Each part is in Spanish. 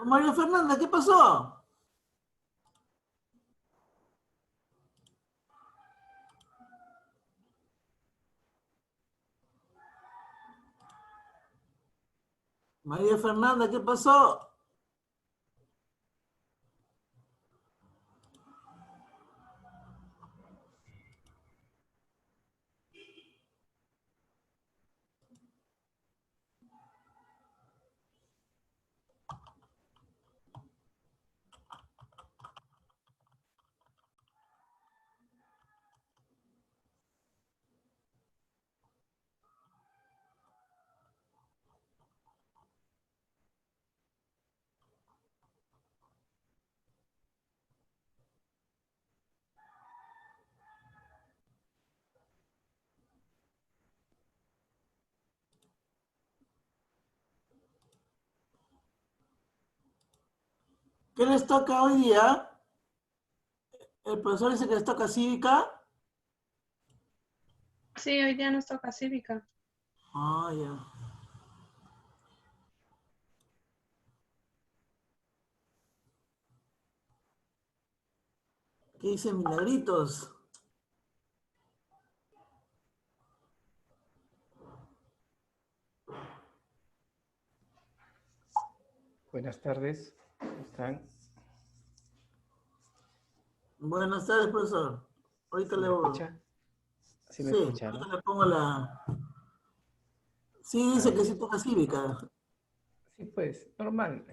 María Fernanda, ¿qué pasó? María Fernanda, ¿qué pasó? ¿Qué les toca hoy día? El profesor dice que les toca cívica. Sí, hoy día nos toca cívica. Ah, ya. ¿Qué dice Milagritos? Buenas tardes, ¿cómo están? Buenas tardes, profesor. Ahorita ¿Sí le me voy. escucha? ¿Sí me Sí, escucha, ahorita no? le pongo la. Sí, Ah, dice que ya. sí toca cívica. Sí, pues, normal.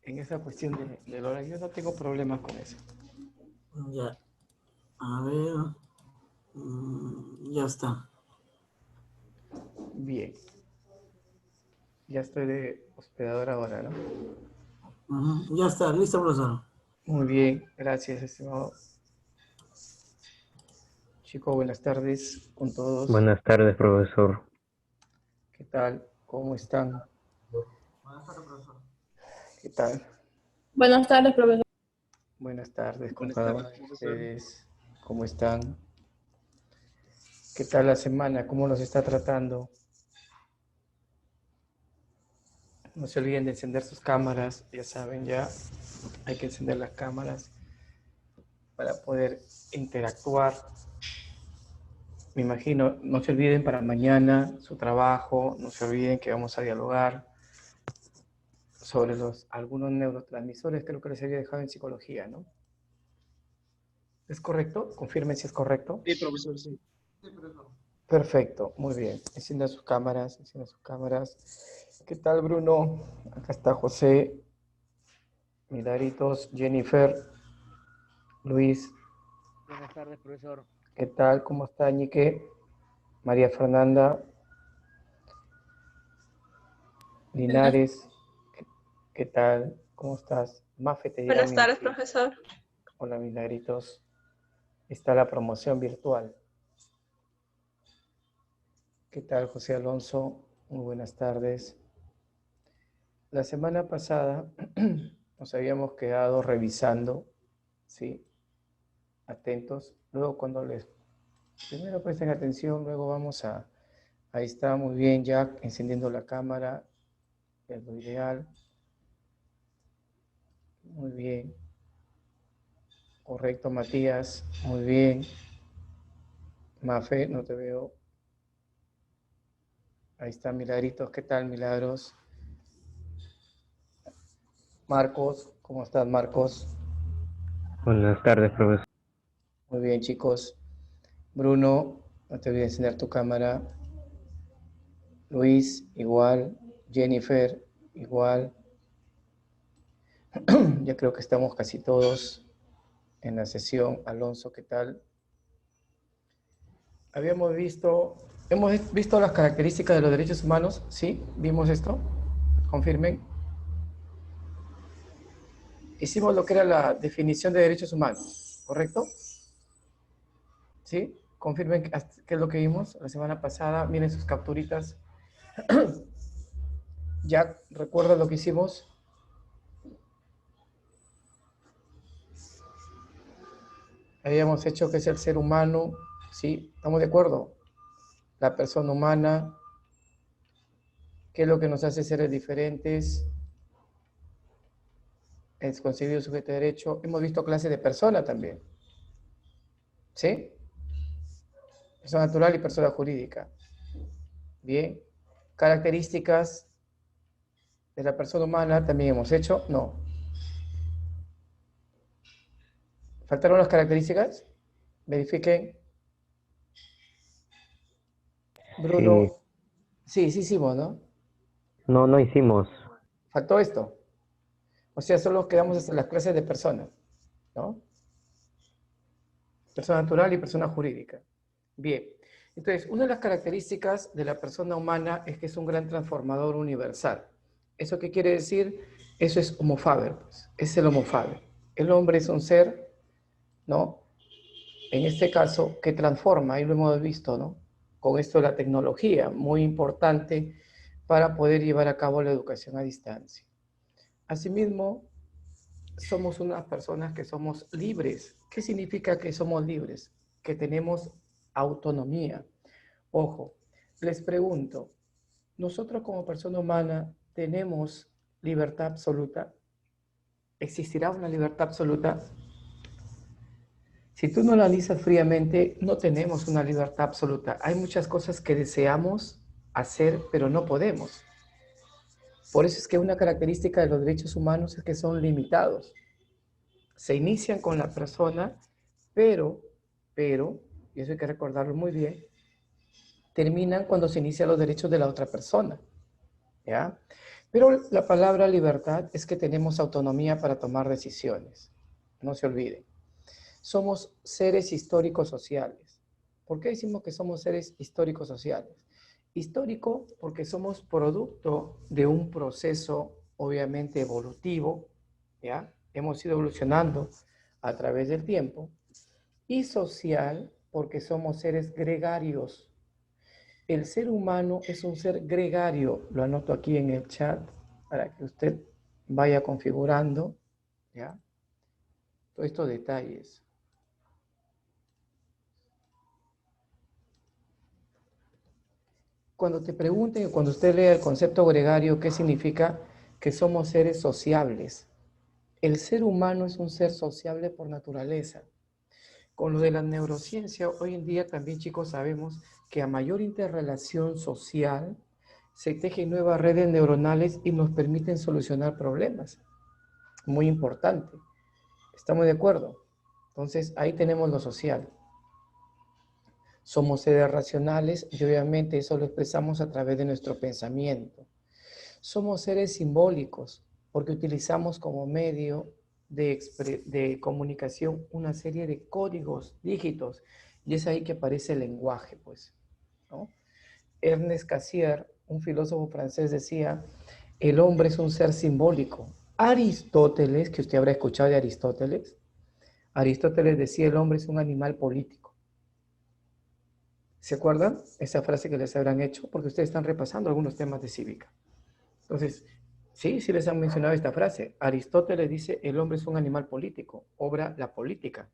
En esa cuestión del horario no tengo problemas con eso. Ya. A ver. Ya está. Bien, ya estoy de hospedador ahora, ¿no? Ya está, listo, profesor. Muy bien, gracias, estimado. Chicos, buenas tardes con todos. Buenas tardes, profesor. ¿Qué tal? ¿Cómo están? Buenas tardes, profesor. ¿Qué tal? Buenas tardes, profesor. Buenas tardes con Buenas cada uno tardes, de profesor. ustedes. ¿Cómo están? ¿Qué tal la semana? ¿Cómo los está tratando? No se olviden de encender sus cámaras, ya saben, ya hay que encender las cámaras para poder interactuar. Me imagino, no se olviden para mañana su trabajo, no se olviden que vamos a dialogar sobre algunos neurotransmisores, creo que les había dejado en psicología, ¿no? ¿Es correcto? Confirmen si es correcto. Sí, profesor, sí. Sí, profesor. Perfecto, muy bien. Enciendan sus cámaras, enciendan sus cámaras. ¿Qué tal, Bruno? Acá está José, Milaritos, Jennifer, Luis. Buenas tardes, profesor. ¿Qué tal? ¿Cómo está, Ñique? María Fernanda, Linares. ¿Qué tal? ¿Cómo estás? Mafe te dirá Buenas mi... tardes, profesor. Hola, Milagritos. Está la promoción virtual. ¿Qué tal, José Alonso? Muy buenas tardes. La semana pasada nos habíamos quedado revisando, ¿sí? Atentos. Luego cuando les... Primero presten atención, luego vamos a... Ahí está, muy bien, Jack, encendiendo la cámara. Es lo ideal. Muy bien. Correcto, Matías. Muy bien. Mafe, no te veo. Ahí está, Milagritos. ¿Qué tal, Milagros? Marcos, ¿cómo estás, Marcos? Buenas tardes, profesor. Muy bien, chicos. Bruno, no te olvides de encender tu cámara. Luis, igual. Jennifer, igual. Ya creo que estamos casi todos en la sesión. Alonso, ¿qué tal? Hemos visto las características de los derechos humanos, ¿sí? ¿Vimos esto? Confirmen. Hicimos lo que era la definición de derechos humanos, ¿correcto? ¿Sí? Confirmen qué es lo que vimos la semana pasada. Miren sus capturitas. Jack, ¿recuerda lo que hicimos? Habíamos hecho que es el ser humano, ¿sí? ¿Estamos de acuerdo? La persona humana, qué es lo que nos hace seres diferentes, es concebido sujeto de derecho. Hemos visto clases de persona también. ¿Sí? Persona natural y persona jurídica. Bien. Características de la persona humana también hemos hecho. No. ¿Faltaron las características? Verifiquen. Bruno. Sí, sí hicimos, ¿no? No, no hicimos. Faltó esto. O sea, solo quedamos hasta las clases de persona, ¿no? Persona natural y persona jurídica. Bien. Entonces, una de las características de la persona humana es que es un gran transformador universal. ¿Eso qué quiere decir? Eso es Homo faber, pues. Es el Homo faber. El hombre es un ser, ¿no? En este caso, que transforma, ahí lo hemos visto, ¿no? Con esto de la tecnología, muy importante para poder llevar a cabo la educación a distancia. Asimismo, somos unas personas que somos libres. ¿Qué significa que somos libres? Que tenemos autonomía. Ojo, les pregunto, ¿nosotros como persona humana tenemos libertad absoluta? ¿Existirá una libertad absoluta? Si tú no analizas fríamente, no tenemos una libertad absoluta. Hay muchas cosas que deseamos hacer, pero no podemos. Por eso es que una característica de los derechos humanos es que son limitados. Se inician con la persona, pero, y eso hay que recordarlo muy bien, terminan cuando se inician los derechos de la otra persona, ¿ya? Pero la palabra libertad es que tenemos autonomía para tomar decisiones. No se olviden. Somos seres históricos sociales. ¿Por qué decimos que somos seres históricos sociales? Histórico porque somos producto de un proceso obviamente evolutivo, ¿ya? Hemos ido evolucionando a través del tiempo. Y social porque somos seres gregarios. El ser humano es un ser gregario. Lo anoto aquí en el chat para que usted vaya configurando, ¿ya? Todos estos detalles. Cuando te pregunten, cuando usted lea el concepto gregario, ¿qué significa? Que somos seres sociables. El ser humano es un ser sociable por naturaleza. Con lo de la neurociencia, hoy en día también, chicos, sabemos que a mayor interrelación social, se tejen nuevas redes neuronales y nos permiten solucionar problemas. Muy importante. ¿Estamos de acuerdo? Entonces, ahí tenemos lo social. Somos seres racionales y obviamente eso lo expresamos a través de nuestro pensamiento. Somos seres simbólicos porque utilizamos como medio de comunicación una serie de códigos, dígitos, y es ahí que aparece el lenguaje, pues, ¿no? Ernest Cassirer, un filósofo francés, decía, el hombre es un ser simbólico. Aristóteles, que usted habrá escuchado de Aristóteles, Aristóteles decía, el hombre es un animal político. ¿Se acuerdan? Esa frase que les habrán hecho, porque ustedes están repasando algunos temas de cívica. Entonces, sí les han mencionado esta frase. Aristóteles dice, el hombre es un animal político, obra la política.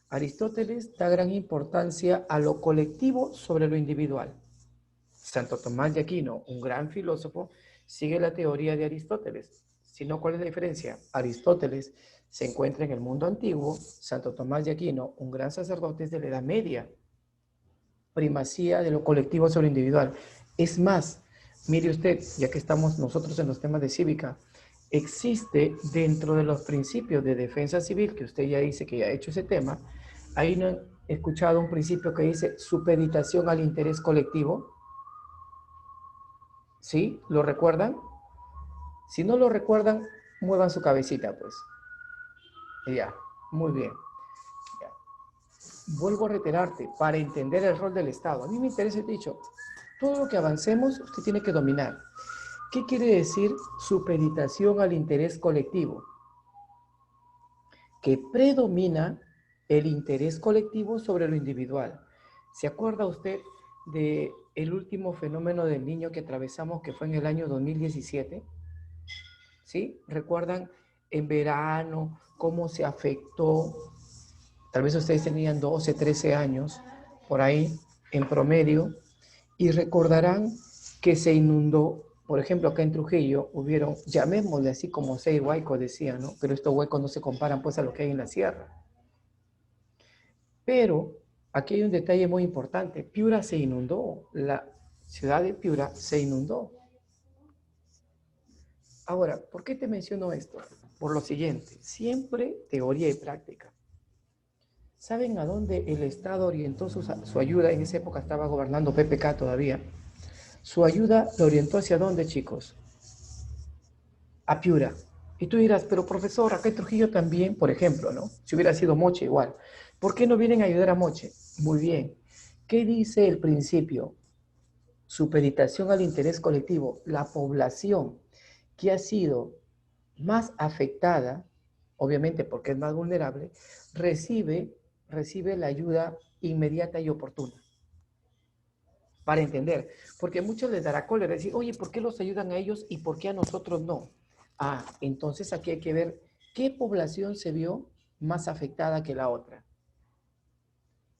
Aristóteles da gran importancia a lo colectivo sobre lo individual. Santo Tomás de Aquino, un gran filósofo, sigue la teoría de Aristóteles. Si no, ¿cuál es la diferencia? Aristóteles se encuentra en el mundo antiguo, Santo Tomás de Aquino, un gran sacerdote de la Edad Media. Primacía de lo colectivo sobre lo individual. Es más, mire usted, ya que estamos nosotros en los temas de cívica, existe dentro de los principios de defensa civil, que usted ya dice que ya ha hecho ese tema, ahí no he escuchado un principio que dice supeditación al interés colectivo. ¿Sí? ¿Lo recuerdan? Si no lo recuerdan, muevan su cabecita, pues. Ya, muy bien. Ya. Vuelvo a reiterarte, para entender el rol del Estado. A mí me interesa el dicho, todo lo que avancemos, usted tiene que dominar. ¿Qué quiere decir supeditación al interés colectivo? Que predomina el interés colectivo sobre lo individual. ¿Se acuerda usted del último fenómeno del niño que atravesamos, que fue en el año 2017? ¿Sí? ¿Recuerdan en verano cómo se afectó? Tal vez ustedes tenían 12, 13 años, por ahí, en promedio, y recordarán que se inundó Por ejemplo, acá en Trujillo hubieron, llamémosle así como 6 huaicos, decían, ¿no? Pero estos huaicos no se comparan pues a lo que hay en la sierra. Pero aquí hay un detalle muy importante. Piura se inundó, la ciudad de Piura se inundó. Ahora, ¿por qué te menciono esto? Por lo siguiente, siempre teoría y práctica. ¿Saben a dónde el Estado orientó su ayuda? En esa época estaba gobernando PPK todavía. Su ayuda lo orientó hacia dónde, chicos? A Piura. Y tú dirás, pero profesor, acá en Trujillo también, por ejemplo, ¿no? Si hubiera sido Moche igual. ¿Por qué no vienen a ayudar a Moche? Muy bien. ¿Qué dice el principio? Supeditación al interés colectivo. La población que ha sido más afectada, obviamente porque es más vulnerable, recibe la ayuda inmediata y oportuna. Para entender, porque a muchos les dará cólera decir, oye, ¿por qué los ayudan a ellos y por qué a nosotros no? Ah, entonces aquí hay que ver qué población se vio más afectada que la otra.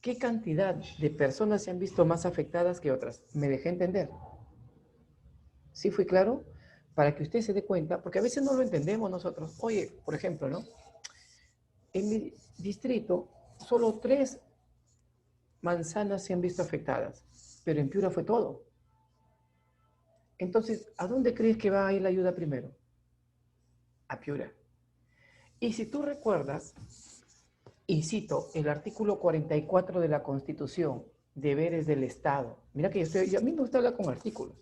¿Qué cantidad de personas se han visto más afectadas que otras? ¿Me dejé entender? ¿Sí fui claro? Para que usted se dé cuenta, porque a veces no lo entendemos nosotros. Oye, por ejemplo, ¿no? En mi distrito, solo 3 manzanas se han visto afectadas, pero en Piura fue todo. Entonces, ¿a dónde crees que va a ir la ayuda primero? A Piura. Y si tú recuerdas, y cito el artículo 44 de la Constitución, deberes del Estado. Mira que a mí me gusta hablar con artículos,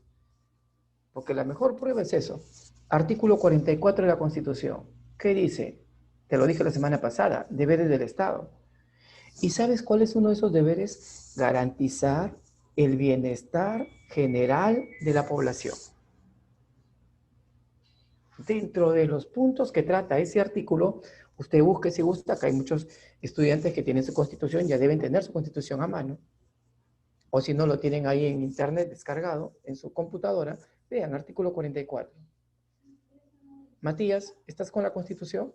porque la mejor prueba es eso. Artículo 44 de la Constitución. ¿Qué dice? Te lo dije la semana pasada, deberes del Estado. ¿Y sabes cuál es uno de esos deberes? Garantizar el bienestar general de la población. Dentro de los puntos que trata ese artículo, usted busque si gusta, que hay muchos estudiantes que tienen su constitución, ya deben tener su constitución a mano, o si no lo tienen ahí en internet descargado, en su computadora, vean artículo 44. Matías, ¿estás con la constitución?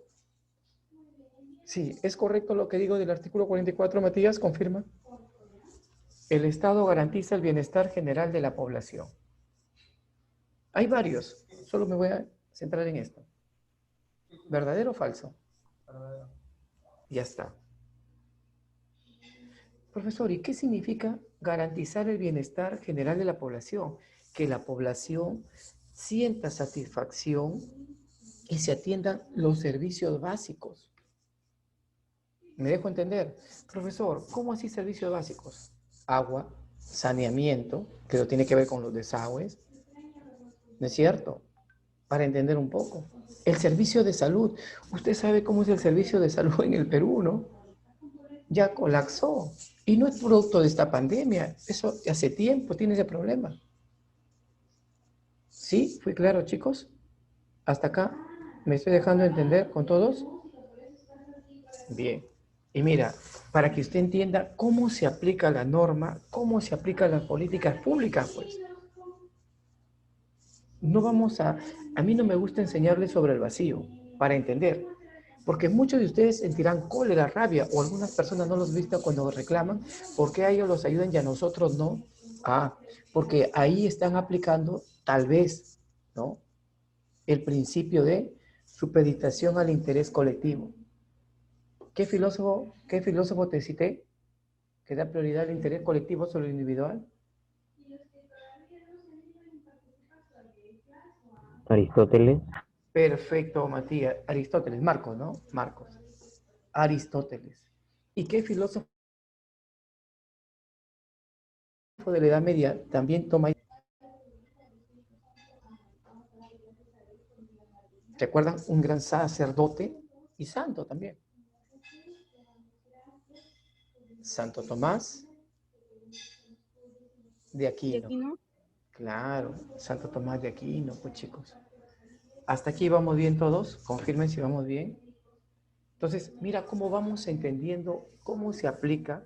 Sí, ¿es correcto lo que digo del artículo 44, Matías? Confirma. El Estado garantiza el bienestar general de la población. Hay varios, solo me voy a centrar en esto. ¿Verdadero o falso? Verdadero. Ya está. Profesor, ¿y qué significa garantizar el bienestar general de la población? Que la población sienta satisfacción y se atiendan los servicios básicos. ¿Me dejo entender? Profesor, ¿cómo así servicios básicos? Agua, saneamiento, que lo tiene que ver con los desagües, ¿no es cierto? Para entender un poco. El servicio de salud. Usted sabe cómo es el servicio de salud en el Perú, ¿no? Ya colapsó. Y no es producto de esta pandemia. Eso hace tiempo tiene ese problema. ¿Sí? ¿Fui claro, chicos? ¿Hasta acá? ¿Me estoy dejando entender con todos? Bien. Y mira, para que usted entienda cómo se aplica la norma, cómo se aplican las políticas públicas, pues. No vamos a mí no me gusta enseñarles sobre el vacío, para entender. Porque muchos de ustedes sentirán cólera, rabia, o algunas personas no los visten cuando reclaman, ¿por qué a ellos los ayudan y a nosotros no? Ah, porque ahí están aplicando, tal vez, ¿no? El principio de supeditación al interés colectivo. ¿Qué filósofo te cité? Que da prioridad al interés colectivo sobre lo individual. Aristóteles. Perfecto, Matías. Aristóteles, Marcos, ¿no? Marcos. Aristóteles. ¿Y qué filósofo de la Edad Media también toma? ¿Recuerdan? Un gran sacerdote y santo también. Santo Tomás de Aquino. Claro, Santo Tomás de Aquino, pues chicos. ¿Hasta aquí vamos bien todos? Confirmen si vamos bien. Entonces, mira cómo vamos entendiendo cómo se aplica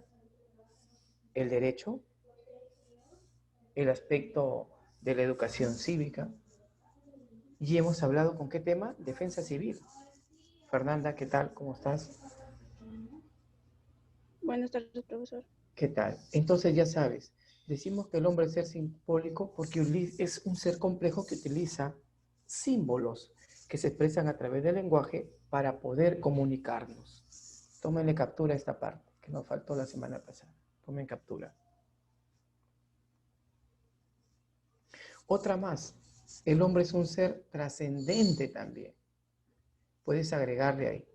el derecho, el aspecto de la educación cívica. Y hemos hablado con qué tema? Defensa civil. Fernanda, ¿qué tal? ¿Cómo estás? Buenas tardes, profesor. ¿Qué tal? Entonces ya sabes, Decimos que el hombre es ser simbólico porque es un ser complejo que utiliza símbolos que se expresan a través del lenguaje para poder comunicarnos. Tómenle captura a esta parte, que nos faltó la semana pasada. Tomen captura. Otra más. El hombre es un ser trascendente también. Puedes agregarle ahí.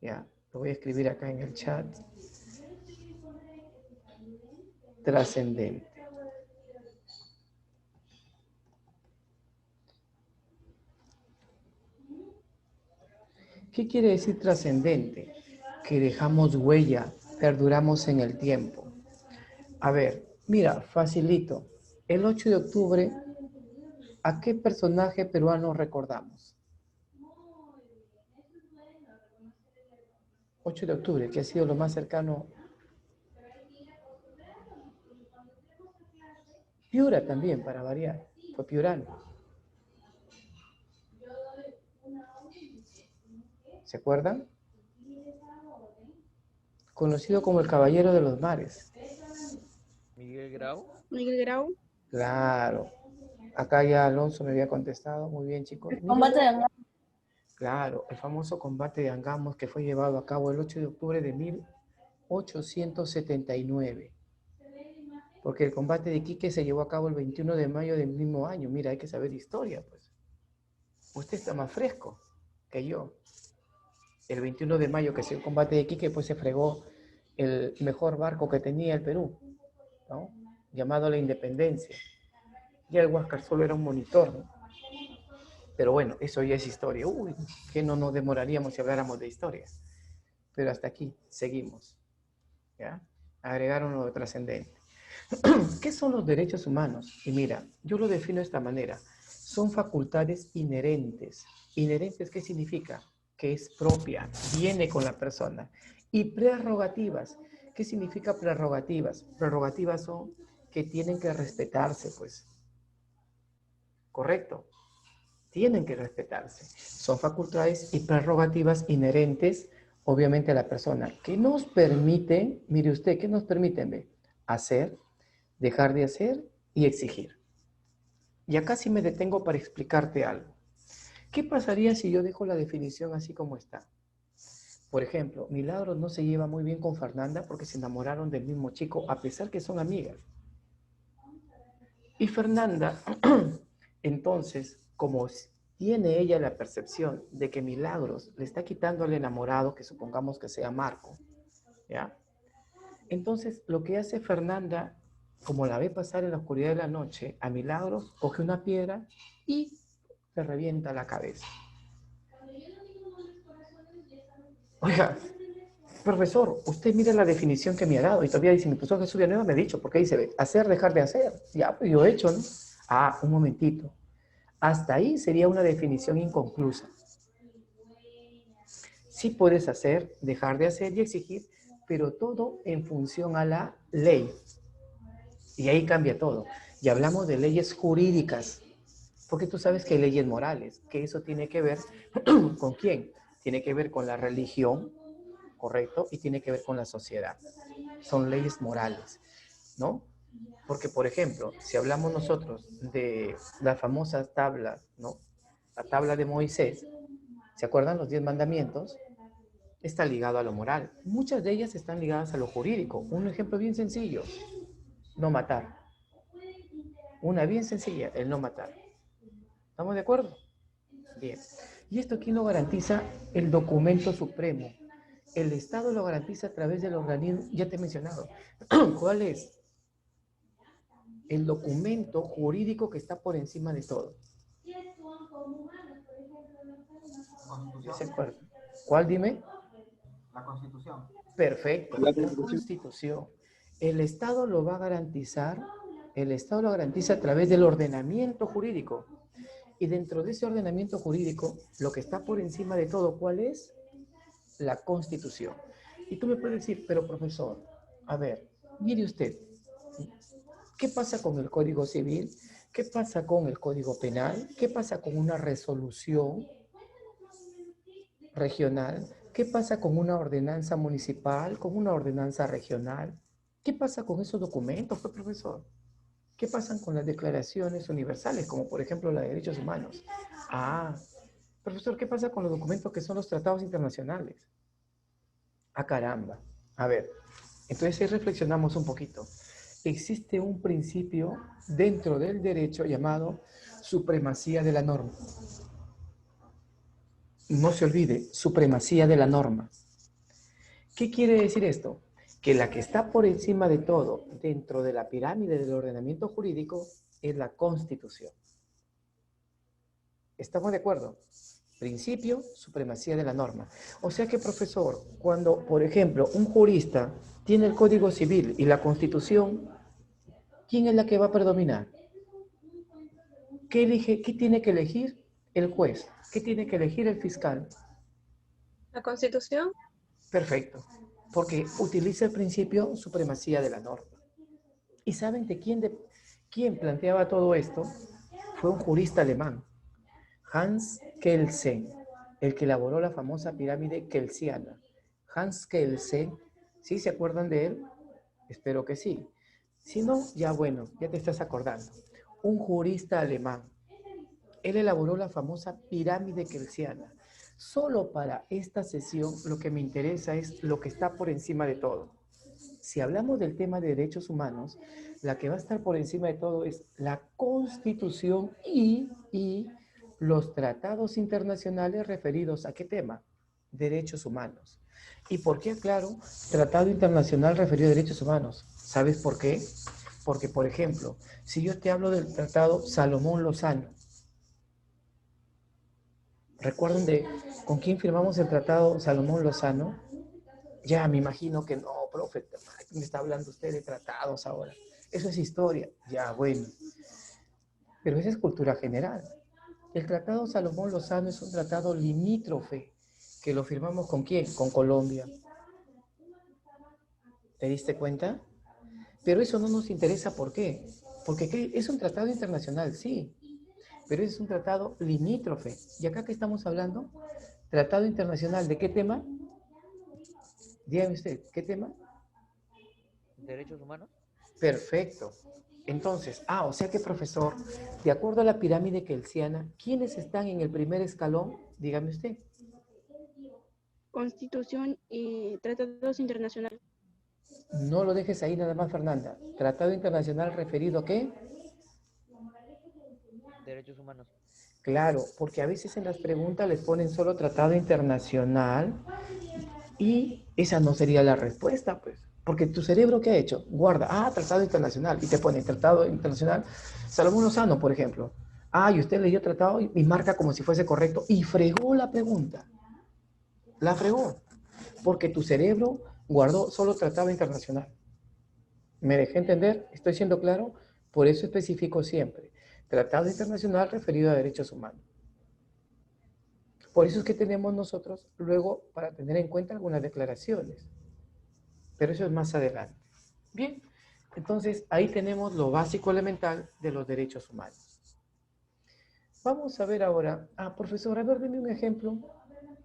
Ya, lo voy a escribir acá en el chat. Trascendente. ¿Qué quiere decir trascendente? Que dejamos huella, perduramos en el tiempo. A ver, mira, facilito. El 8 de octubre, ¿a qué personaje peruano recordamos? 8 de octubre, que ha sido lo más cercano. Piura también, para variar. Fue piurano. ¿Se acuerdan? Conocido como el Caballero de los Mares. Miguel Grau. Miguel Grau. Claro. Acá ya Alonso me había contestado. Muy bien, chicos. Combate de Angamos. Claro, el famoso combate de Angamos que fue llevado a cabo el 8 de octubre de 1879. Porque el combate de Iquique se llevó a cabo el 21 de mayo del mismo año. Mira, hay que saber historia, pues. Usted está más fresco que yo. El 21 de mayo que se dio el combate de Iquique, pues se fregó el mejor barco que tenía el Perú, ¿no? Llamado La Independencia. Ya el Huáscar solo era un monitor, ¿no? Pero bueno, eso ya es historia. Uy, que no nos demoraríamos si habláramos de historia. Pero hasta aquí, seguimos. ¿Ya? Agregar uno de trascendente. ¿Qué son los derechos humanos? Y mira, yo lo defino de esta manera. Son facultades inherentes. ¿Inherentes qué significa? Que es propia, viene con la persona. Y prerrogativas. ¿Qué significa prerrogativas? Prerrogativas son que tienen que respetarse, pues. ¿Correcto? Tienen que respetarse. Son facultades y prerrogativas inherentes, obviamente, a la persona, que nos permiten, mire usted, ¿qué nos permiten? ¿Ve? Hacer, dejar de hacer y exigir. Y acá sí me detengo para explicarte algo. ¿Qué pasaría si yo dejo la definición así como está? Por ejemplo, Milagros no se lleva muy bien con Fernanda porque se enamoraron del mismo chico, a pesar que son amigas. Y Fernanda, entonces, como tiene ella la percepción de que Milagros le está quitando al enamorado, que supongamos que sea Marco, ¿ya? Entonces, lo que hace Fernanda, como la ve pasar en la oscuridad de la noche, a Milagros coge una piedra y le revienta la cabeza. Oiga, profesor, usted mira la definición que me ha dado y todavía dice, mi profesor Jesús Villanueva me ha dicho, porque dice, hacer, dejar de hacer. Ya, pues yo he hecho, ¿no? Ah, un momentito. Hasta ahí sería una definición inconclusa. Sí puedes hacer, dejar de hacer y exigir, pero todo en función a la ley. Y ahí cambia todo. Y hablamos de leyes jurídicas, porque tú sabes que hay leyes morales, que eso tiene que ver ¿con quién? Tiene que ver con la religión, ¿correcto? Y tiene que ver con la sociedad. Son leyes morales, ¿no? Porque, por ejemplo, si hablamos nosotros de las famosas tablas, ¿no? La tabla de Moisés, ¿se acuerdan? Los 10 mandamientos, está ligado a lo moral. Muchas de ellas están ligadas a lo jurídico. Un ejemplo bien sencillo, no matar. Una bien sencilla, el no matar. ¿Estamos de acuerdo? Bien. ¿Y esto quién lo garantiza? El documento supremo. El Estado lo garantiza a través del organismo, ya te he mencionado. ¿Cuál es? El documento jurídico que está por encima de todo. ¿Ya se acuerdan? ¿Cuál, dime? La Constitución. Perfecto, la Constitución. El Estado lo va a garantizar, el Estado lo garantiza a través del ordenamiento jurídico. Y dentro de ese ordenamiento jurídico, lo que está por encima de todo, ¿cuál es? La Constitución. Y tú me puedes decir, pero profesor, a ver, mire usted, ¿qué pasa con el Código Civil? ¿Qué pasa con el Código Penal? ¿Qué pasa con una resolución regional? ¿Qué pasa con una ordenanza municipal? ¿Con una ordenanza regional? ¿Qué pasa con esos documentos, profesor? ¿Qué pasa con las declaraciones universales, como por ejemplo la de derechos humanos? Ah, profesor, ¿qué pasa con los documentos que son los tratados internacionales? Ah, caramba. A ver, entonces ahí reflexionamos un poquito. Existe un principio dentro del derecho llamado supremacía de la norma. No se olvide, supremacía de la norma. ¿Qué quiere decir esto? Que la que está por encima de todo dentro de la pirámide del ordenamiento jurídico es la Constitución. ¿Estamos de acuerdo? Principio, supremacía de la norma. O sea que, profesor, cuando, por ejemplo, un jurista tiene el Código Civil y la Constitución, ¿quién es la que va a predominar? ¿Qué elige, qué tiene que elegir el juez? ¿Qué tiene que elegir el fiscal? ¿La Constitución? Perfecto, porque utiliza el principio supremacía de la norma. ¿Y saben quién planteaba todo esto? Fue un jurista alemán, Hans Kelsen, el que elaboró la famosa pirámide kelsiana. Hans Kelsen, ¿sí se acuerdan de él? Espero que sí. Si no, ya bueno, ya te estás acordando. Un jurista alemán. Él elaboró la famosa pirámide kelsiana. Solo para esta sesión lo que me interesa es lo que está por encima de todo. Si hablamos del tema de derechos humanos, la que va a estar por encima de todo es la Constitución y los tratados internacionales referidos a qué tema? Derechos humanos. ¿Y por qué aclaro tratado internacional referido a derechos humanos? ¿Sabes por qué? Porque, por ejemplo, si yo te hablo del tratado Salomón-Lozano, ¿recuerdan con quién firmamos el tratado Salomón-Lozano? Ya, me imagino que no, profe, me está hablando usted de tratados ahora. Eso es historia. Ya, bueno. Pero esa es cultura general. El tratado Salomón-Lozano es un tratado limítrofe que lo firmamos ¿con quién? Con Colombia. ¿Te diste cuenta? Pero eso no nos interesa, ¿por qué? Porque es un tratado internacional, sí, pero es un tratado limítrofe. ¿Y acá qué estamos hablando? Tratado internacional, ¿de qué tema? Dígame usted, ¿qué tema? ¿Derechos humanos? Perfecto. Entonces, o sea que, profesor, de acuerdo a la pirámide kelsiana, ¿quiénes están en el primer escalón? Dígame usted. Constitución y tratados internacionales. No lo dejes ahí nada más, Fernanda. Tratado internacional referido a qué? Derechos humanos. Claro, porque a veces en las preguntas les ponen solo tratado internacional y esa no sería la respuesta, pues. Porque tu cerebro, ¿qué ha hecho? Guarda, tratado internacional, y te pone tratado internacional. Salomón Lozano, por ejemplo. Y usted leyó tratado y marca como si fuese correcto y fregó la pregunta. La fregó. Porque tu cerebro guardó solo tratado internacional. ¿Me dejé entender? ¿Estoy siendo claro? Por eso especifico siempre. Tratado internacional referido a derechos humanos. Por eso es que tenemos nosotros luego para tener en cuenta algunas declaraciones. Pero eso es más adelante. Bien, entonces ahí tenemos lo básico elemental de los derechos humanos. Vamos a ver ahora, profesor, a ver, deme un ejemplo.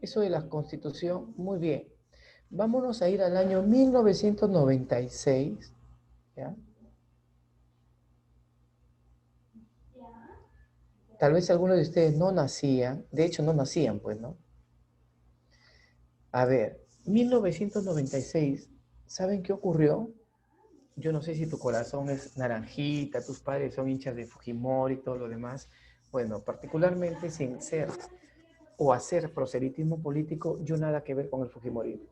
Eso de la Constitución, muy bien. Vámonos a ir al año 1996, ¿ya? Tal vez algunos de ustedes no nacían, de hecho no nacían, pues, ¿no? A ver, 1996, ¿saben qué ocurrió? Yo no sé si tu corazón es naranjita, tus padres son hinchas de Fujimori y todo lo demás. Bueno, particularmente sin ser o hacer proselitismo político, yo nada que ver con el Fujimorismo.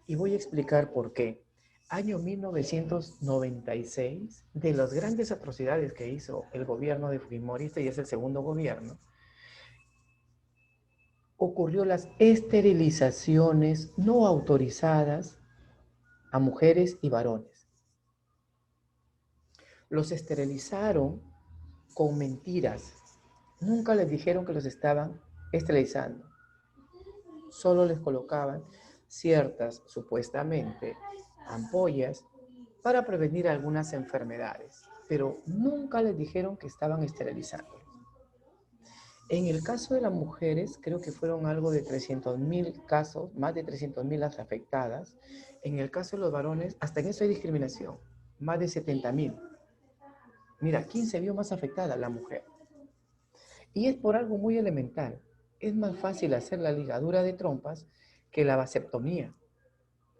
Y voy a explicar por qué. Año 1996, de las grandes atrocidades que hizo el gobierno de Fujimori, y es el segundo gobierno, ocurrió las esterilizaciones no autorizadas a mujeres y varones. Los esterilizaron con mentiras. Nunca les dijeron que los estaban esterilizando. Solo les colocaban ciertas, supuestamente, ampollas para prevenir algunas enfermedades, pero nunca les dijeron que estaban esterilizando. En el caso de las mujeres, creo que fueron algo de 300.000 casos, más de 300.000 las afectadas. En el caso de los varones, hasta en eso hay discriminación, más de 70.000. Mira, ¿quién se vio más afectada? La mujer. Y es por algo muy elemental. Es más fácil hacer la ligadura de trompas que la vasectomía.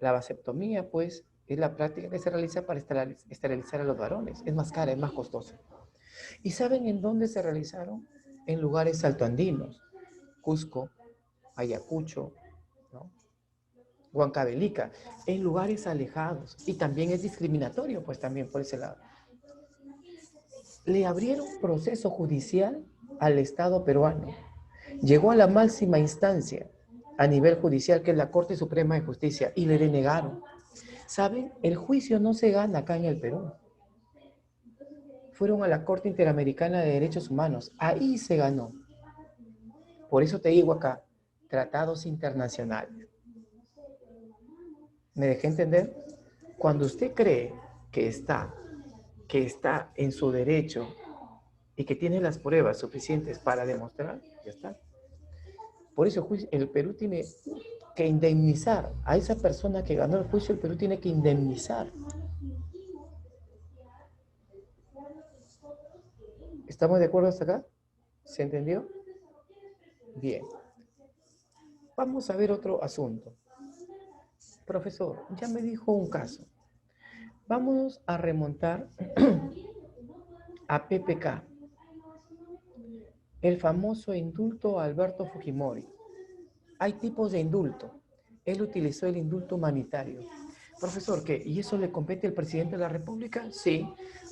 La vasectomía, pues, es la práctica que se realiza para esterilizar a los varones. Es más cara, es más costosa. ¿Y saben en dónde se realizaron? En lugares altoandinos. Cusco, Ayacucho, ¿no? Huancavelica, en lugares alejados. Y también es discriminatorio, pues también por ese lado. Le abrieron proceso judicial al Estado peruano. Llegó a la máxima instancia a nivel judicial, que es la Corte Suprema de Justicia, y le denegaron. ¿Saben? El juicio no se gana acá en el Perú. Fueron a la Corte Interamericana de Derechos Humanos. Ahí se ganó. Por eso te digo acá, tratados internacionales. ¿Me dejé entender? Cuando usted cree que está en su derecho y que tiene las pruebas suficientes para demostrar, ya está. Por eso el Perú tiene que indemnizar a esa persona que ganó el juicio. El Perú tiene que indemnizar. ¿Estamos de acuerdo hasta acá? ¿Se entendió? Bien. Vamos a ver otro asunto. Profesor, ya me dijo un caso. Vamos a remontar a PPK, el famoso indulto a Alberto Fujimori. Hay tipos de indulto. Él utilizó el indulto humanitario. Profesor, ¿qué? ¿Y eso le compete al presidente de la República? Sí.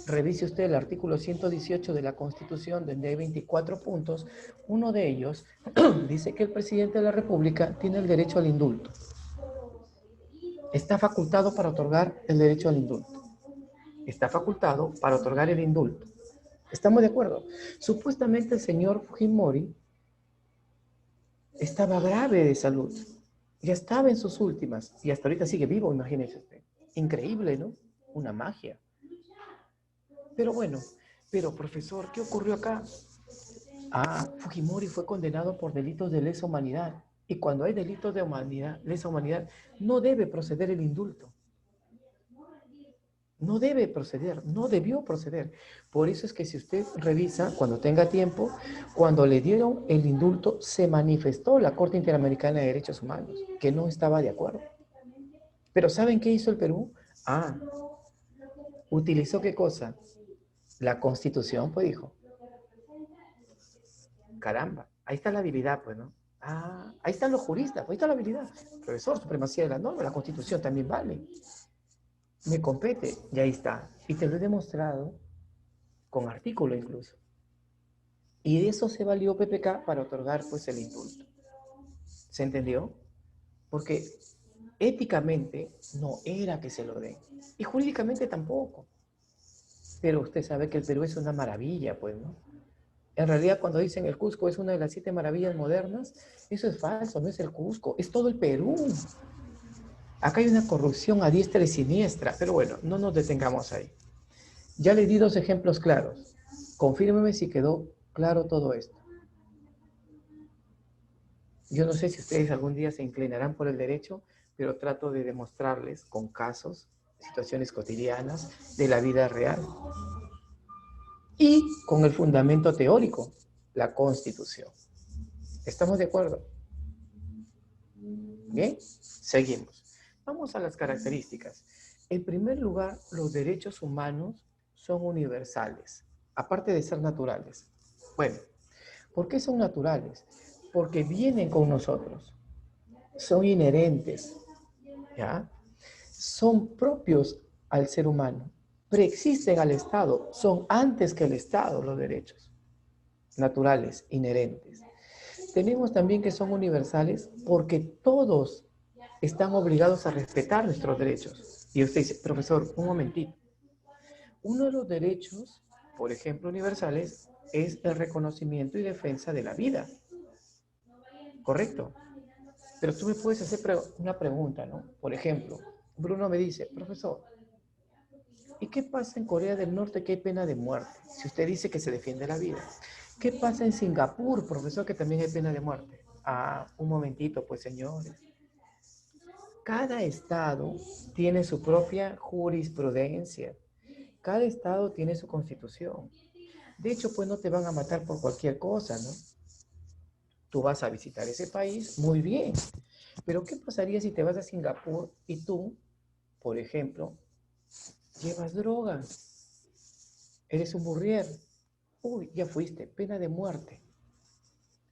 Revise usted el artículo 118 de la Constitución, donde hay 24 puntos. Uno de ellos dice que el presidente de la República tiene el derecho al indulto. Está facultado para otorgar el derecho al indulto. Está facultado para otorgar el indulto. ¿Estamos de acuerdo? Supuestamente el señor Fujimori estaba grave de salud. Ya estaba en sus últimas. Y hasta ahorita sigue vivo, imagínese usted. Increíble, ¿no? Una magia. Pero bueno, profesor, ¿qué ocurrió acá? Fujimori fue condenado por delitos de lesa humanidad. Y cuando hay delitos de lesa humanidad, no debe proceder el indulto. No debe proceder, no debió proceder. Por eso es que si usted revisa, cuando tenga tiempo, cuando le dieron el indulto, se manifestó la Corte Interamericana de Derechos Humanos, que no estaba de acuerdo. Pero ¿saben qué hizo el Perú? ¿Utilizó qué cosa? La Constitución, pues dijo. Caramba, ahí está la habilidad, pues, ¿no? Ahí están los juristas, pues ahí está la habilidad. Profesor, supremacía de la norma, la Constitución también vale. Me compete, y ahí está. Y te lo he demostrado con artículo incluso. Y de eso se valió PPK para otorgar, pues, el indulto. ¿Se entendió? Porque éticamente no era que se lo den. Y jurídicamente tampoco. Pero usted sabe que el Perú es una maravilla, pues, ¿no? En realidad, cuando dicen el Cusco es una de las 7 maravillas modernas, eso es falso, no es el Cusco, es todo el Perú. Acá hay una corrupción a diestra y siniestra, pero bueno, no nos detengamos ahí. Ya le di 2 ejemplos claros. Confírmeme si quedó claro todo esto. Yo no sé si ustedes algún día se inclinarán por el derecho, pero trato de demostrarles con casos, situaciones cotidianas de la vida real. Y con el fundamento teórico, la Constitución. ¿Estamos de acuerdo? Bien, seguimos. Vamos a las características. En primer lugar, los derechos humanos son universales, aparte de ser naturales. Bueno, ¿por qué son naturales? Porque vienen con nosotros, son inherentes, ¿ya? Son propios al ser humano, preexisten al Estado, son antes que el Estado los derechos, naturales, inherentes. Tenemos también que son universales porque todos están obligados a respetar nuestros derechos. Y usted dice, profesor, un momentito. Uno de los derechos, por ejemplo, universales, es el reconocimiento y defensa de la vida. ¿Correcto? Pero tú me puedes hacer una pregunta, ¿no? Por ejemplo, Bruno me dice, profesor, ¿y qué pasa en Corea del Norte que hay pena de muerte? Si usted dice que se defiende la vida. ¿Qué pasa en Singapur, profesor, que también hay pena de muerte? Un momentito, pues, señores. Cada estado tiene su propia jurisprudencia Cada estado tiene su constitución. De hecho, pues no te van a matar por cualquier cosa, ¿no? Tú vas a visitar ese país, muy bien. Pero ¿qué pasaría si te vas a Singapur y tú, por ejemplo, llevas droga? Eres un burrier. Uy, ya fuiste, pena de muerte.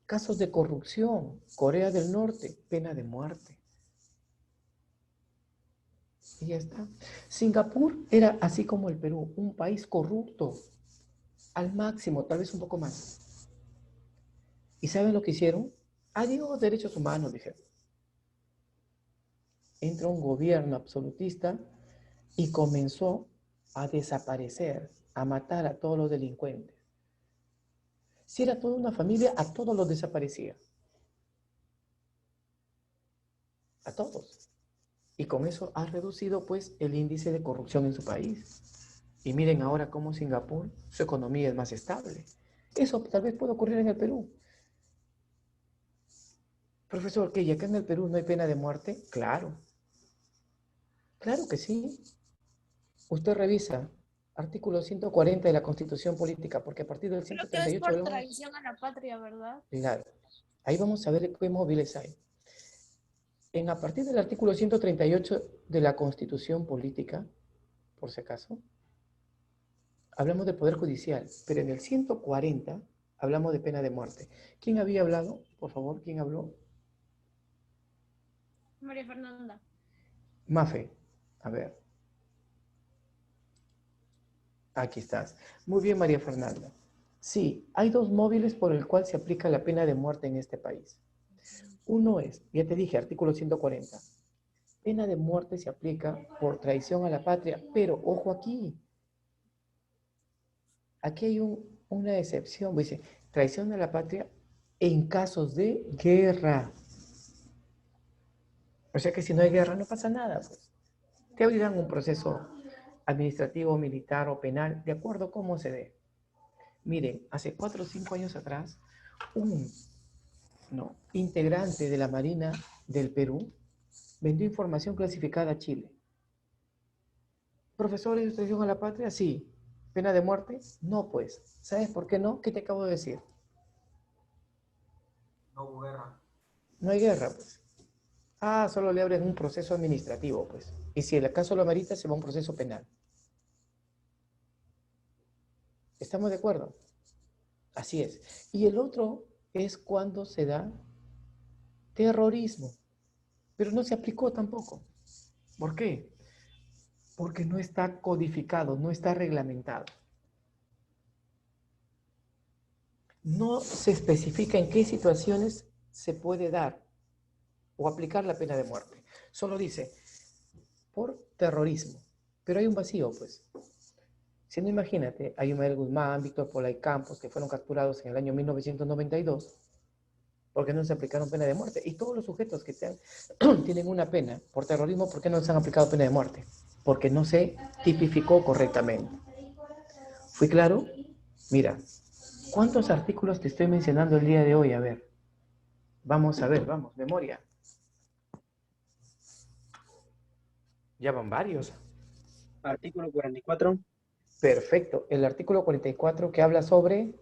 Casos de corrupción, Corea del Norte, pena de muerte. Y ya está. Singapur era, así como el Perú, un país corrupto, al máximo, tal vez un poco más. ¿Y saben lo que hicieron? Adiós, derechos humanos, dijeron. Entra un gobierno absolutista y comenzó a desaparecer, a matar a todos los delincuentes. Si era toda una familia, a todos los desaparecía. A todos. Y con eso ha reducido pues el índice de corrupción en su país. Y miren ahora cómo Singapur, su economía es más estable. Eso tal vez puede ocurrir en el Perú. Profesor, ¿que acá en el Perú no hay pena de muerte? Claro. Claro que sí. Usted revisa artículo 140 de la Constitución Política, porque a partir del Creo que es 138 por hablamos... traición a la patria, ¿verdad? Claro. Ahí vamos a ver qué móviles hay. A partir del artículo 138 de la Constitución Política, por si acaso, hablamos del Poder Judicial, pero en el 140 hablamos de pena de muerte. ¿Quién había hablado? Por favor, ¿quién habló? María Fernanda. Mafe. A ver. Aquí estás. Muy bien, María Fernanda. Sí, hay dos móviles por el cual se aplica la pena de muerte en este país. Uno es, ya te dije, artículo 140. Pena de muerte se aplica por traición a la patria, pero ojo aquí. Aquí hay una excepción, dice, traición a la patria en casos de guerra. O sea que si no hay guerra no pasa nada, pues. Te abrirán un proceso administrativo, militar o penal, de acuerdo a cómo se dé. Miren, hace 4 o 5 años atrás, un integrante de la Marina del Perú vendió información clasificada a Chile. ¿Profesor, ¿es traición a la patria? Sí. ¿Pena de muerte? No, pues. ¿Sabes por qué no? ¿Qué te acabo de decir? No hubo guerra. No hay guerra, pues. Ah, solo le abren un proceso administrativo, pues. Y si el caso lo amerita, se va a un proceso penal. ¿Estamos de acuerdo? Así es. Y el otro es cuando se da terrorismo. Pero no se aplicó tampoco. ¿Por qué? Porque no está codificado, no está reglamentado. No se especifica en qué situaciones se puede dar o aplicar la pena de muerte. Solo dice, por terrorismo. Pero hay un vacío, pues. Si no, imagínate, a Ismael Guzmán, Víctor Polay Campos, que fueron capturados en el año 1992, porque no se aplicaron pena de muerte. Y todos los sujetos que tienen una pena por terrorismo, ¿por qué no se han aplicado pena de muerte? Porque no se tipificó correctamente. ¿Fui claro? Mira, ¿cuántos artículos te estoy mencionando el día de hoy? A ver, vamos, memoria. Ya van varios. Artículo 44. Perfecto. El artículo 44 que habla sobre...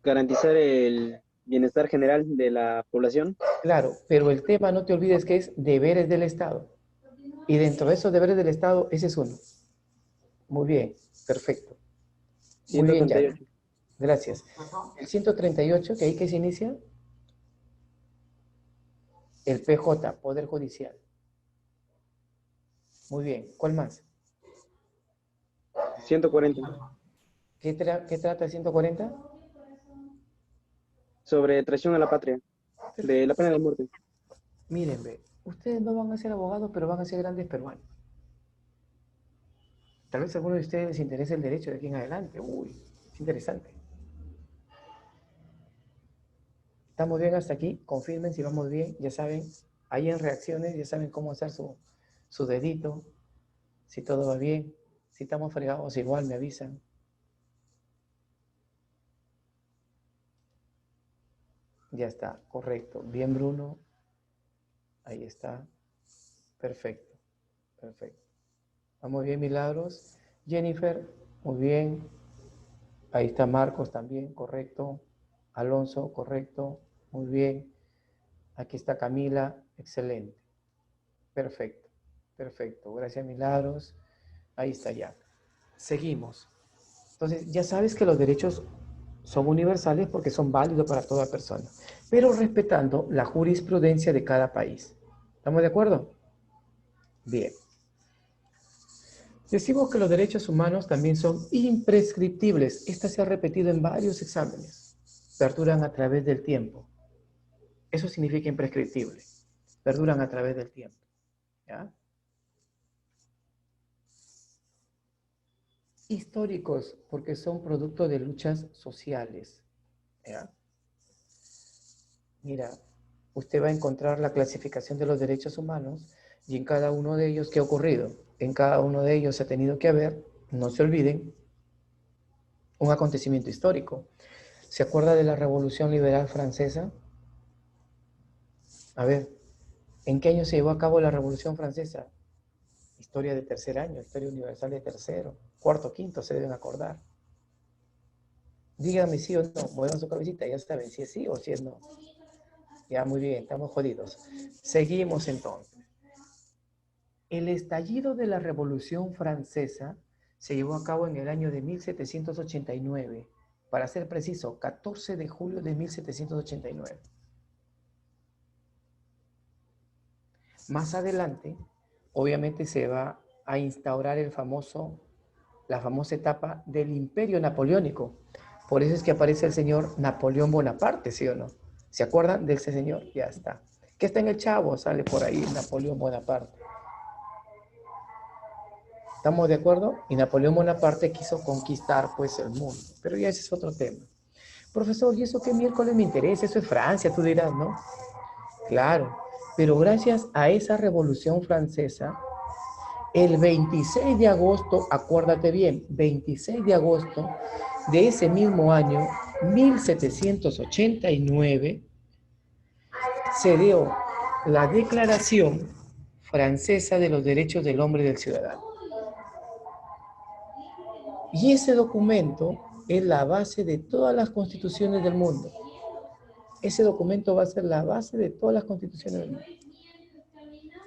Garantizar el bienestar general de la población. Claro, pero el tema no te olvides que es deberes del Estado. Y dentro de esos deberes del Estado, ese es uno. Muy bien, perfecto. Muy bien, ya. Gracias. El 138, que ahí que se inicia. El PJ, Poder Judicial. Muy bien. ¿Cuál más? 140. ¿Qué trata el 140? Sobre traición a la patria. De la pena de muerte. Miren, ve, ustedes no van a ser abogados, pero van a ser grandes peruanos. Tal vez a alguno de ustedes les interese el derecho de aquí en adelante. Uy, es interesante. ¿Estamos bien hasta aquí? Confirmen si vamos bien. Ya saben, ahí en reacciones, ya saben cómo hacer su dedito. Si todo va bien. Si estamos fregados, igual me avisan. Ya está, correcto. Bien, Bruno. Ahí está. Perfecto. Perfecto. Vamos bien, Milagros. Jennifer, muy bien. Ahí está Marcos también, correcto. Alonso, correcto. Muy bien. Aquí está Camila, excelente. Perfecto, perfecto. Gracias, Milagros. Ahí está ya. Seguimos. Entonces, ya sabes que los derechos son universales porque son válidos para toda persona, pero respetando la jurisprudencia de cada país. ¿Estamos de acuerdo? Bien. Decimos que los derechos humanos también son imprescriptibles. Esta se ha repetido en varios exámenes. Perduran a través del tiempo. Eso significa imprescriptible. Perduran a través del tiempo. ¿Ya? Históricos, porque son producto de luchas sociales. ¿Ya? Mira, usted va a encontrar la clasificación de los derechos humanos y en cada uno de ellos, ¿qué ha ocurrido? En cada uno de ellos ha tenido que haber, no se olviden, un acontecimiento histórico. ¿Se acuerda de la Revolución Liberal Francesa? A ver, ¿en qué año se llevó a cabo la Revolución Francesa? Historia de tercer año, historia universal de tercero, cuarto, quinto, se deben acordar. Díganme sí o no, muevan su cabecita, ya saben si es sí o si es no. Ya, muy bien, estamos jodidos. Seguimos entonces. El estallido de la Revolución Francesa se llevó a cabo en el año de 1789, para ser preciso, 14 de julio de 1789. Más adelante, obviamente se va a instaurar la famosa etapa del Imperio Napoleónico. Por eso es que aparece el señor Napoleón Bonaparte, ¿sí o no? ¿Se acuerdan de ese señor? Ya está. Que está en el Chavo, sale por ahí Napoleón Bonaparte. ¿Estamos de acuerdo? Y Napoleón Bonaparte quiso conquistar pues el mundo. Pero ya ese es otro tema. Profesor, ¿y eso qué miércoles me interesa? Eso es Francia, tú dirás, ¿no? Claro. Pero gracias a esa Revolución Francesa, el 26 de agosto, acuérdate bien, 26 de agosto de ese mismo año, 1789, se dio la Declaración Francesa de los Derechos del Hombre y del Ciudadano. Y ese documento es la base de todas las constituciones del mundo. Ese documento va a ser la base de todas las constituciones del mundo.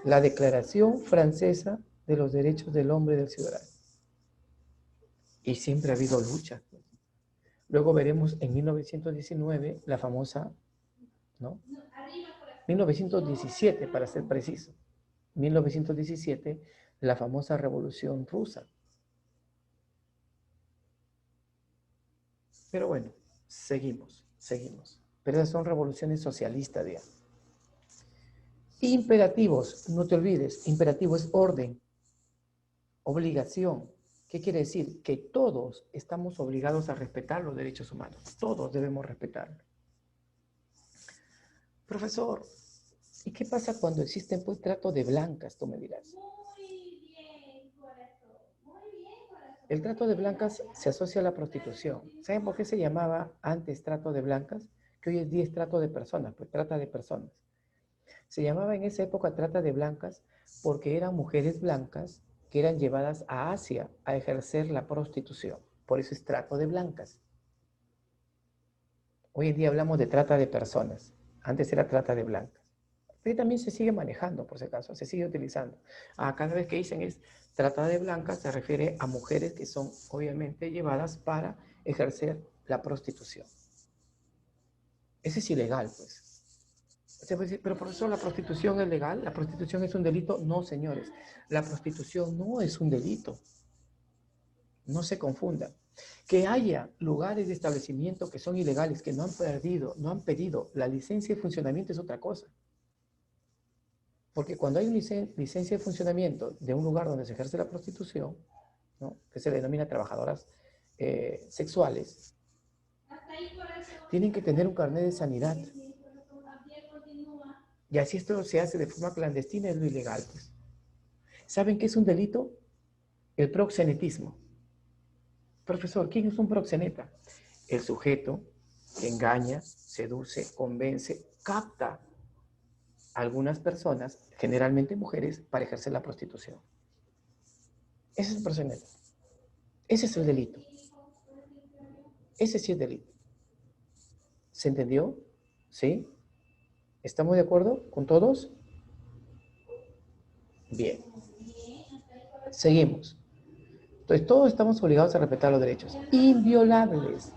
La Declaración Francesa de los Derechos del Hombre y del Ciudadano. Y siempre ha habido luchas. Luego veremos en 1919 la famosa, ¿no? 1917, para ser preciso. 1917, la famosa Revolución Rusa. Pero bueno, seguimos. Pero esas son revoluciones socialistas, digamos. Imperativos, no te olvides, imperativo es orden, obligación. ¿Qué quiere decir? Que todos estamos obligados a respetar los derechos humanos. Todos debemos respetarlos. Profesor, ¿y qué pasa cuando existen pues trato de blancas? Tú me dirás. El trato de blancas se asocia a la prostitución. ¿Saben por qué se llamaba antes trato de blancas? Que hoy es 10 trato de personas, pues trata de personas. Se llamaba en esa época trata de blancas porque eran mujeres blancas que eran llevadas a Asia a ejercer la prostitución. Por eso es trato de blancas. Hoy en día hablamos de trata de personas. Antes era trata de blancas. Pero también se sigue manejando, por si acaso, se sigue utilizando. Cada vez que dicen es trata de blancas, se refiere a mujeres que son obviamente llevadas para ejercer la prostitución. Ese es ilegal, pues. Se puede decir, pero profesor, ¿la prostitución es legal? ¿La prostitución es un delito? No, señores. La prostitución no es un delito. No se confundan. Que haya lugares de establecimiento que son ilegales, que no han pedido la licencia de funcionamiento es otra cosa. Porque cuando hay una licencia de funcionamiento de un lugar donde se ejerce la prostitución, ¿no? Que se denomina trabajadoras sexuales, tienen que tener un carnet de sanidad. Y así esto se hace de forma clandestina, es lo ilegal, pues. ¿Saben qué es un delito? El proxenetismo. Profesor, ¿quién es un proxeneta? El sujeto que engaña, seduce, convence, capta a algunas personas, generalmente mujeres, para ejercer la prostitución. Ese es un proxeneta. Ese es el delito. Ese sí es delito. ¿Se entendió? ¿Sí? ¿Estamos de acuerdo con todos? Bien. Seguimos. Entonces, todos estamos obligados a respetar los derechos inviolables.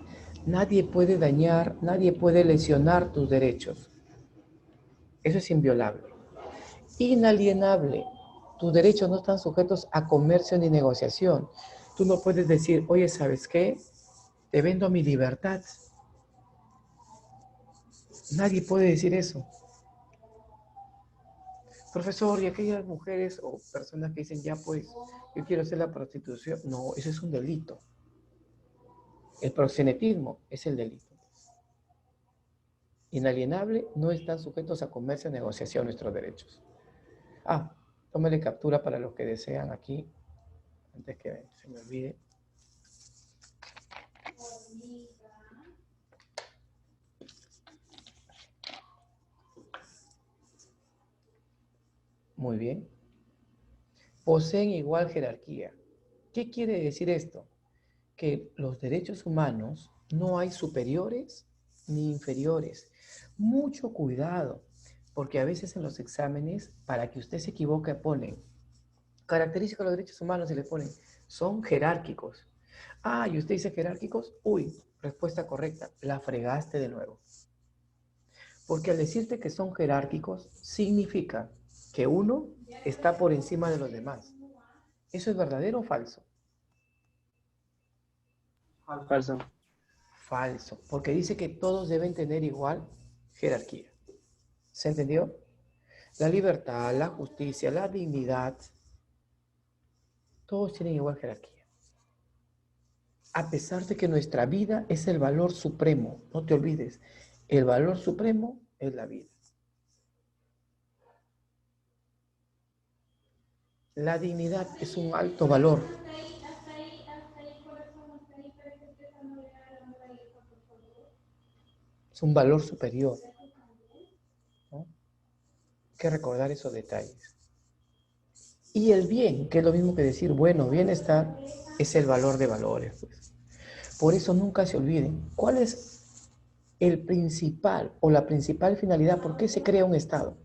Nadie puede dañar, nadie puede lesionar tus derechos. Eso es inviolable. Inalienable. Tus derechos no están sujetos a comercio ni negociación. Tú no puedes decir, oye, ¿sabes qué? Te vendo mi libertad. Nadie puede decir eso. Profesor, y aquellas mujeres o personas que dicen, ya pues, yo quiero hacer la prostitución. No, eso es un delito. El proxenetismo es el delito. Inalienable, no están sujetos a comercio y negociación nuestros derechos. Tómale captura para los que desean aquí, antes que se me olvide. Muy bien. Poseen igual jerarquía. ¿Qué quiere decir esto? Que los derechos humanos no hay superiores ni inferiores. Mucho cuidado, porque a veces en los exámenes, para que usted se equivoque, ponen características de los derechos humanos y le ponen, son jerárquicos. Y usted dice jerárquicos, respuesta correcta, la fregaste de nuevo. Porque al decirte que son jerárquicos, significa que uno está por encima de los demás. ¿Eso es verdadero o falso? Falso. Falso, porque dice que todos deben tener igual jerarquía. ¿Se entendió? La libertad, la justicia, la dignidad, todos tienen igual jerarquía. A pesar de que nuestra vida es el valor supremo, no te olvides, el valor supremo es la vida. La dignidad es un alto valor. Es un valor superior, ¿no? Hay que recordar esos detalles. Y el bien, que es lo mismo que decir, bueno, bienestar, es el valor de valores, pues. Por eso nunca se olviden, ¿cuál es el principal o la principal finalidad? ¿Por qué se crea un Estado?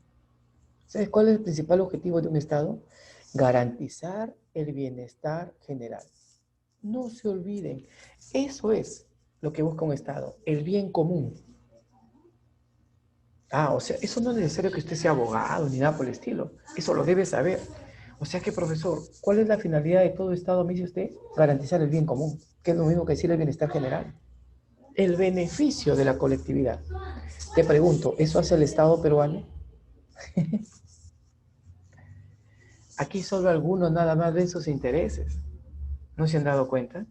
¿Sabes cuál es el principal objetivo de un Estado? Garantizar el bienestar general. No se olviden, eso es lo que busca un Estado, el bien común. O sea, eso no es necesario que usted sea abogado ni nada por el estilo. Eso lo debe saber. O sea que, profesor, ¿cuál es la finalidad de todo Estado, me dice usted? Garantizar el bien común, que es lo mismo que decir el bienestar general. El beneficio de la colectividad. Te pregunto, ¿eso hace el Estado peruano? Aquí solo algunos nada más ven sus intereses. ¿No se han dado cuenta?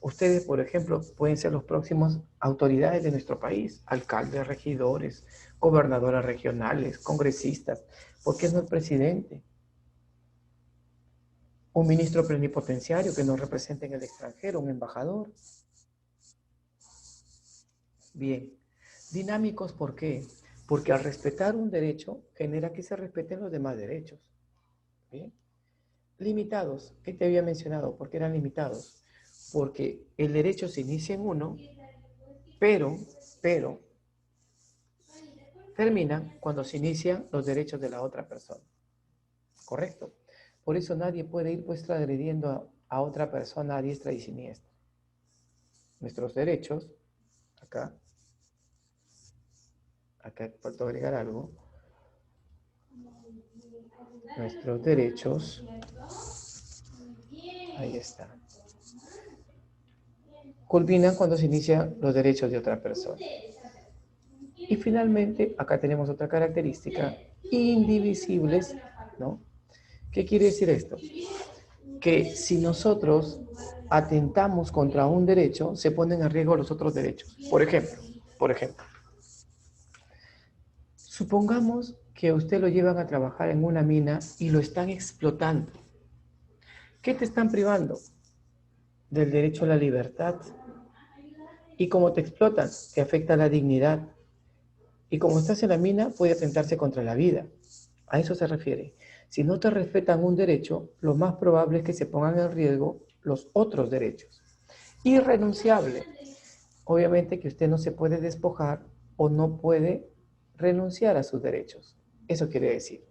Ustedes, por ejemplo, pueden ser los próximos autoridades de nuestro país, alcaldes, regidores, gobernadoras regionales, congresistas. ¿Por qué no el presidente? Un ministro plenipotenciario que nos represente en el extranjero, un embajador. Bien. Dinámicos, ¿por qué? Porque al respetar un derecho, genera que se respeten los demás derechos. Bien. Limitados. ¿Qué te había mencionado? ¿Por qué eran limitados? Porque el derecho se inicia en uno, pero termina cuando se inician los derechos de la otra persona. ¿Correcto? Por eso nadie puede ir pues agrediendo a otra persona a diestra y siniestra. Nuestros derechos, acá falta agregar algo. Nuestros derechos, ahí está, culminan cuando se inician los derechos de otra persona. Y finalmente, acá tenemos otra característica, indivisibles, ¿no? ¿Qué quiere decir esto? Que si nosotros atentamos contra un derecho, se ponen en riesgo los otros derechos. Por ejemplo, supongamos que a usted lo llevan a trabajar en una mina y lo están explotando. ¿Qué te están privando? Del derecho a la libertad. Y como te explotan, te afecta la dignidad. Y como estás en la mina, puede atentarse contra la vida. A eso se refiere. Si no te respetan un derecho, lo más probable es que se pongan en riesgo los otros derechos. Irrenunciable. Obviamente que usted no se puede despojar o no puede renunciar a sus derechos. Eso quiere decir.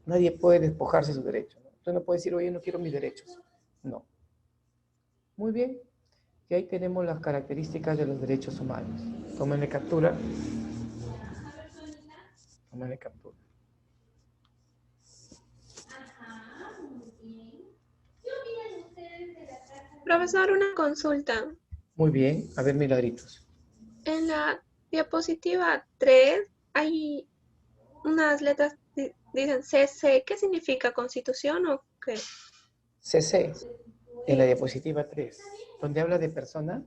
Nadie puede despojarse de sus derechos, ¿no? Usted no puede decir, oye, no quiero mis derechos. No. Muy bien. Y ahí tenemos las características de los derechos humanos. Tómenle captura. Tómenle captura. Profesor, una consulta. Muy bien. A ver, Milagritos. En la diapositiva 3 hay unas letras que dicen CC. ¿Qué significa constitución o qué? CC, en la diapositiva 3, donde habla de persona,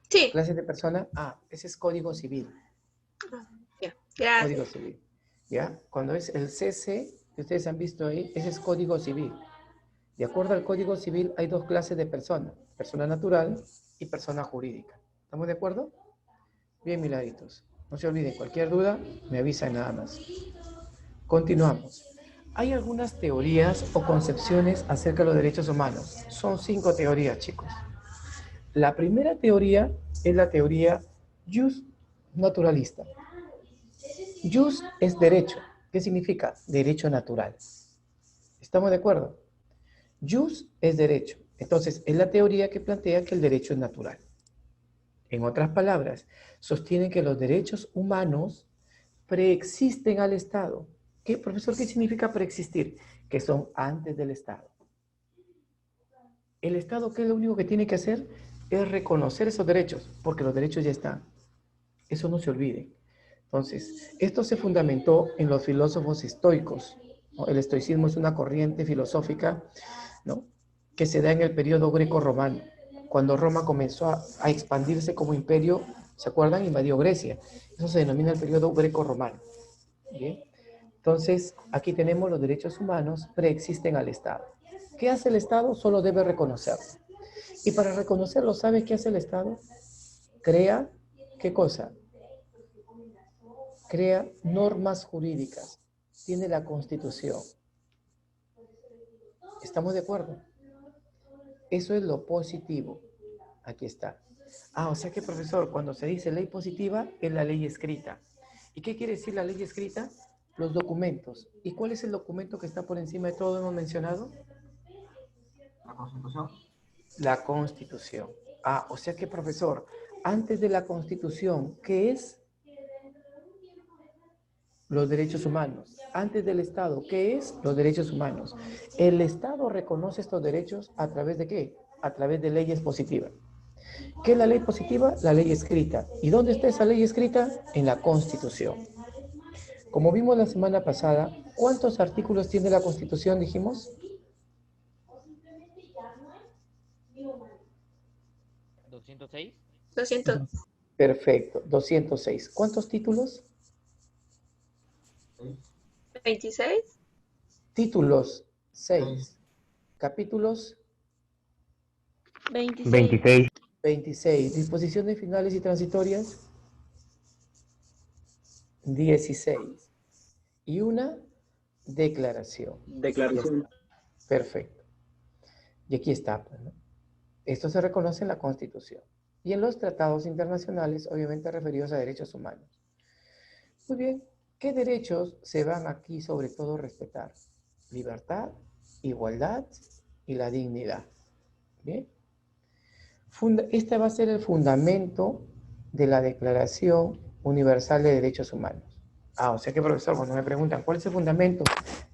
Sí. clases de persona, ese es Código Civil. Ya, gracias. Código Civil. ¿Ya? Cuando es el CC, que ustedes han visto ahí, ese es Código Civil. De acuerdo al Código Civil, hay dos clases de persona, persona natural y persona jurídica. ¿Estamos de acuerdo? Bien, Milagritos. No se olviden, cualquier duda, me avisan nada más. Continuamos. Hay algunas teorías o concepciones acerca de los derechos humanos. Son 5 teorías, chicos. La primera teoría es la teoría jus naturalista. Jus es derecho. ¿Qué significa? Derecho natural. ¿Estamos de acuerdo? Jus es derecho. Entonces, es la teoría que plantea que el derecho es natural. En otras palabras, sostiene que los derechos humanos preexisten al Estado. ¿Qué, profesor, qué significa preexistir? Que son antes del Estado. El Estado, ¿qué es lo único que tiene que hacer? Es reconocer esos derechos, porque los derechos ya están. Eso no se olvide. Entonces, esto se fundamentó en los filósofos estoicos, ¿no? El estoicismo es una corriente filosófica, ¿no?, que se da en el periodo greco-romano, cuando Roma comenzó a expandirse como imperio. ¿Se acuerdan? Invadió Grecia. Eso se denomina el periodo greco-romano. ¿Bien? Entonces, aquí tenemos los derechos humanos preexisten al Estado. ¿Qué hace el Estado? Solo debe reconocerlo. Y para reconocerlo, ¿sabe qué hace el Estado? Crea, ¿qué cosa? Crea normas jurídicas. Tiene la Constitución. ¿Estamos de acuerdo? Eso es lo positivo. Aquí está. O sea que, profesor, cuando se dice ley positiva, es la ley escrita. ¿Y qué quiere decir la ley escrita? Los documentos. ¿Y cuál es el documento que está por encima de todo, hemos mencionado? La Constitución. La Constitución. O sea que, profesor, antes de la Constitución, ¿qué es? Los derechos humanos. Antes del Estado, ¿qué es? Los derechos humanos. El Estado reconoce estos derechos ¿a través de qué? A través de leyes positivas. ¿Qué es la ley positiva? La ley escrita. ¿Y dónde está esa ley escrita? En la Constitución. Como vimos la semana pasada, ¿cuántos artículos tiene la Constitución, dijimos? 206. 200. Perfecto, 206. ¿Cuántos títulos? 26. Títulos, 6. Capítulos, 26. 26. Disposiciones finales y transitorias, 16. Y una declaración. Declaración. Perfecto. Y aquí está, pues, ¿no? Esto se reconoce en la Constitución. Y en los tratados internacionales, obviamente referidos a derechos humanos. Muy bien. ¿Qué derechos se van aquí sobre todo respetar? Libertad, igualdad y la dignidad. Bien. Este va a ser el fundamento de la Declaración Universal de Derechos Humanos. O sea que, profesor, cuando me preguntan cuál es el fundamento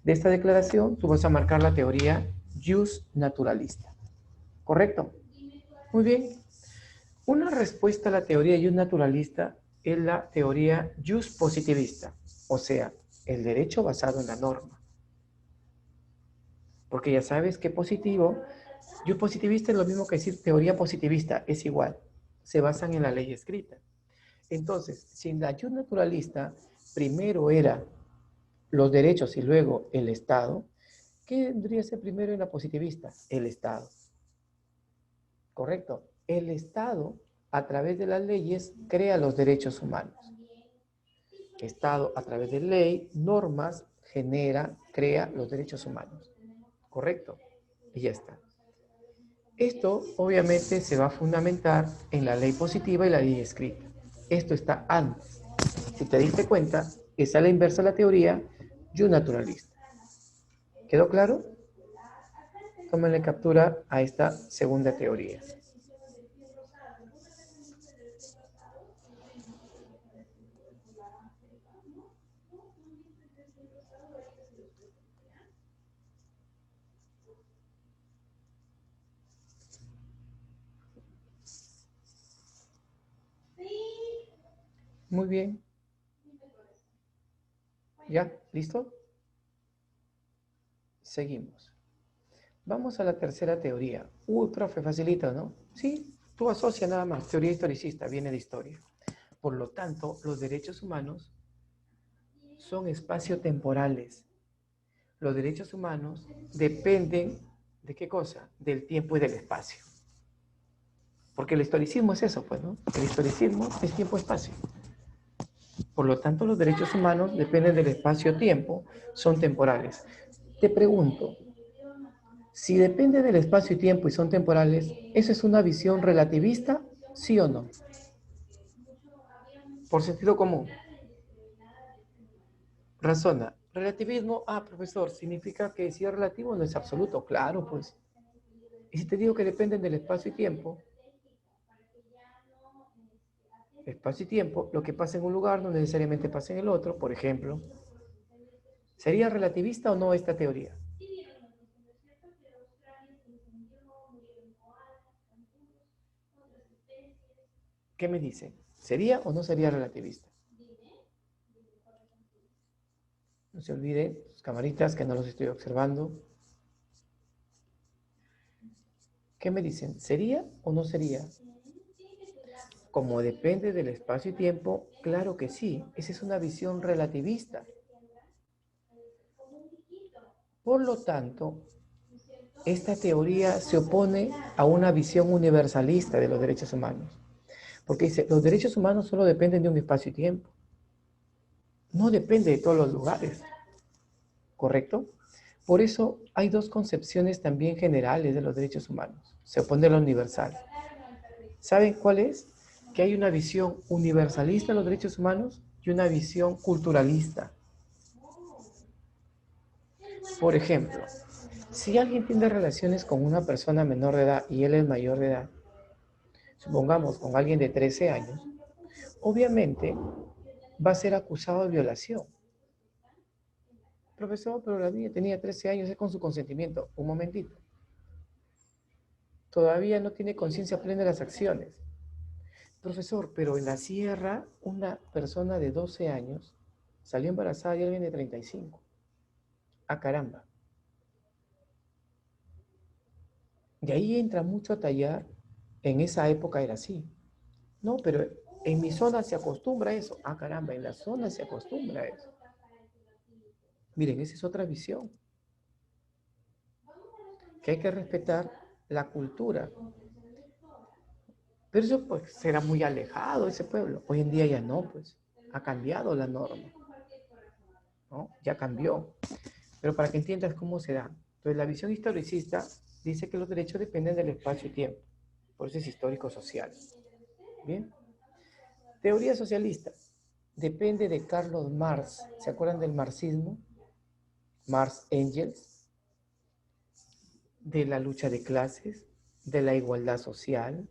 de esta declaración, tú vas a marcar la teoría jus naturalista. ¿Correcto? Muy bien. Una respuesta a la teoría jus naturalista es la teoría jus positivista, o sea, el derecho basado en la norma. Porque ya sabes que positivo, jus positivista es lo mismo que decir teoría positivista, es igual, se basan en la ley escrita. Entonces, si en la jus naturalista primero era los derechos y luego el Estado, ¿qué vendría a ser primero en la positivista? El Estado. ¿Correcto? El Estado, a través de las leyes, crea los derechos humanos. Estado, a través de ley, normas, crea los derechos humanos. ¿Correcto? Y ya está. Esto obviamente se va a fundamentar en la ley positiva y la ley escrita. Esto está antes. Si te diste cuenta, esa es la inversa de la teoría y un naturalista. ¿Quedó claro? Tómenle captura a esta segunda teoría. Muy bien. ¿Ya? ¿Listo? Seguimos. Vamos a la tercera teoría. Uy, profe, facilita, ¿no? Sí, tú asocia nada más. Teoría historicista, viene de historia. Por lo tanto, los derechos humanos son espaciotemporales. Los derechos humanos dependen ¿de qué cosa? Del tiempo y del espacio. Porque el historicismo es eso, pues, ¿no? El historicismo es tiempo-espacio. Por lo tanto, los derechos humanos dependen del espacio-tiempo, son temporales. Te pregunto, si depende del espacio y tiempo y son temporales, ¿eso es una visión relativista, sí o no? Por sentido común. Razona. Relativismo, profesor, significa que si es relativo no es absoluto. Claro, pues. Y si te digo que dependen del espacio y tiempo, espacio y tiempo, lo que pasa en un lugar no necesariamente pasa en el otro, por ejemplo, ¿sería relativista o no esta teoría? ¿Qué me dice? ¿Sería o no sería relativista? No se olviden, camaritas, que no los estoy observando. ¿Qué me dicen? ¿Sería o no sería? Como depende del espacio y tiempo, claro que sí. Esa es una visión relativista. Por lo tanto, esta teoría se opone a una visión universalista de los derechos humanos. Porque dice, los derechos humanos solo dependen de un espacio y tiempo. No depende de todos los lugares. ¿Correcto? Por eso hay dos concepciones también generales de los derechos humanos. Se opone a lo universal. ¿Saben cuál es? Que hay una visión universalista de los derechos humanos y una visión culturalista. Por ejemplo, si alguien tiene relaciones con una persona menor de edad y él es mayor de edad, supongamos con alguien de 13 años, obviamente va a ser acusado de violación. Profesor, pero la niña tenía 13 años, es con su consentimiento. Un momentito. Todavía no tiene conciencia plena de las acciones. Profesor, pero en la sierra una persona de 12 años salió embarazada y alguien de 35. ¡Ah, caramba! De ahí entra mucho a tallar, en esa época era así. No, pero en mi zona se acostumbra a eso. ¡Ah, caramba! En la zona se acostumbra a eso. Miren, esa es otra visión. Que hay que respetar la cultura. Pero eso pues será muy alejado ese pueblo. Hoy en día ya no, pues. Ha cambiado la norma. ¿No? Ya cambió. Pero para que entiendas cómo se da. Entonces la visión historicista dice que los derechos dependen del espacio y tiempo. Por eso es histórico-social. Bien. Teoría socialista. Depende de Carlos Marx. ¿Se acuerdan del marxismo? Marx Engels. De la lucha de clases. De la igualdad social.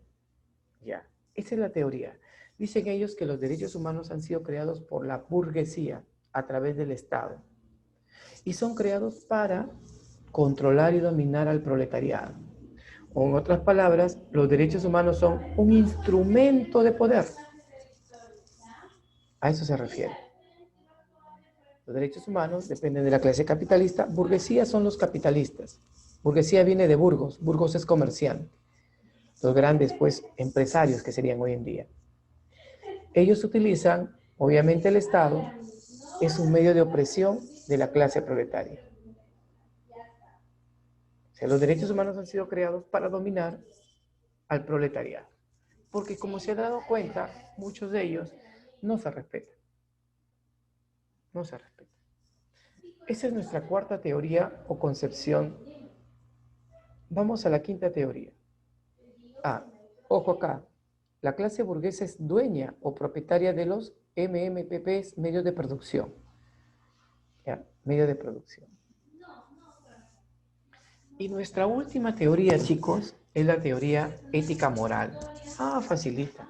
Ya. Esa es la teoría. Dicen ellos que los derechos humanos han sido creados por la burguesía a través del Estado. Y son creados para controlar y dominar al proletariado. O en otras palabras, los derechos humanos son un instrumento de poder. A eso se refiere. Los derechos humanos dependen de la clase capitalista. Burguesía son los capitalistas. Burguesía viene de Burgos. Burgos es comerciante. Los grandes, pues, empresarios que serían hoy en día. Ellos utilizan, obviamente el Estado es un medio de opresión de la clase proletaria. O sea, los derechos humanos han sido creados para dominar al proletariado. Porque como se han dado cuenta, muchos de ellos no se respetan. No se respetan. Esa es nuestra cuarta teoría o concepción. Vamos a la quinta teoría. Ojo acá. La clase burguesa es dueña o propietaria de los MMPPs, medios de producción. ¿Ya? Medios de producción. Y nuestra última teoría, chicos, es la teoría ética moral. Facilita.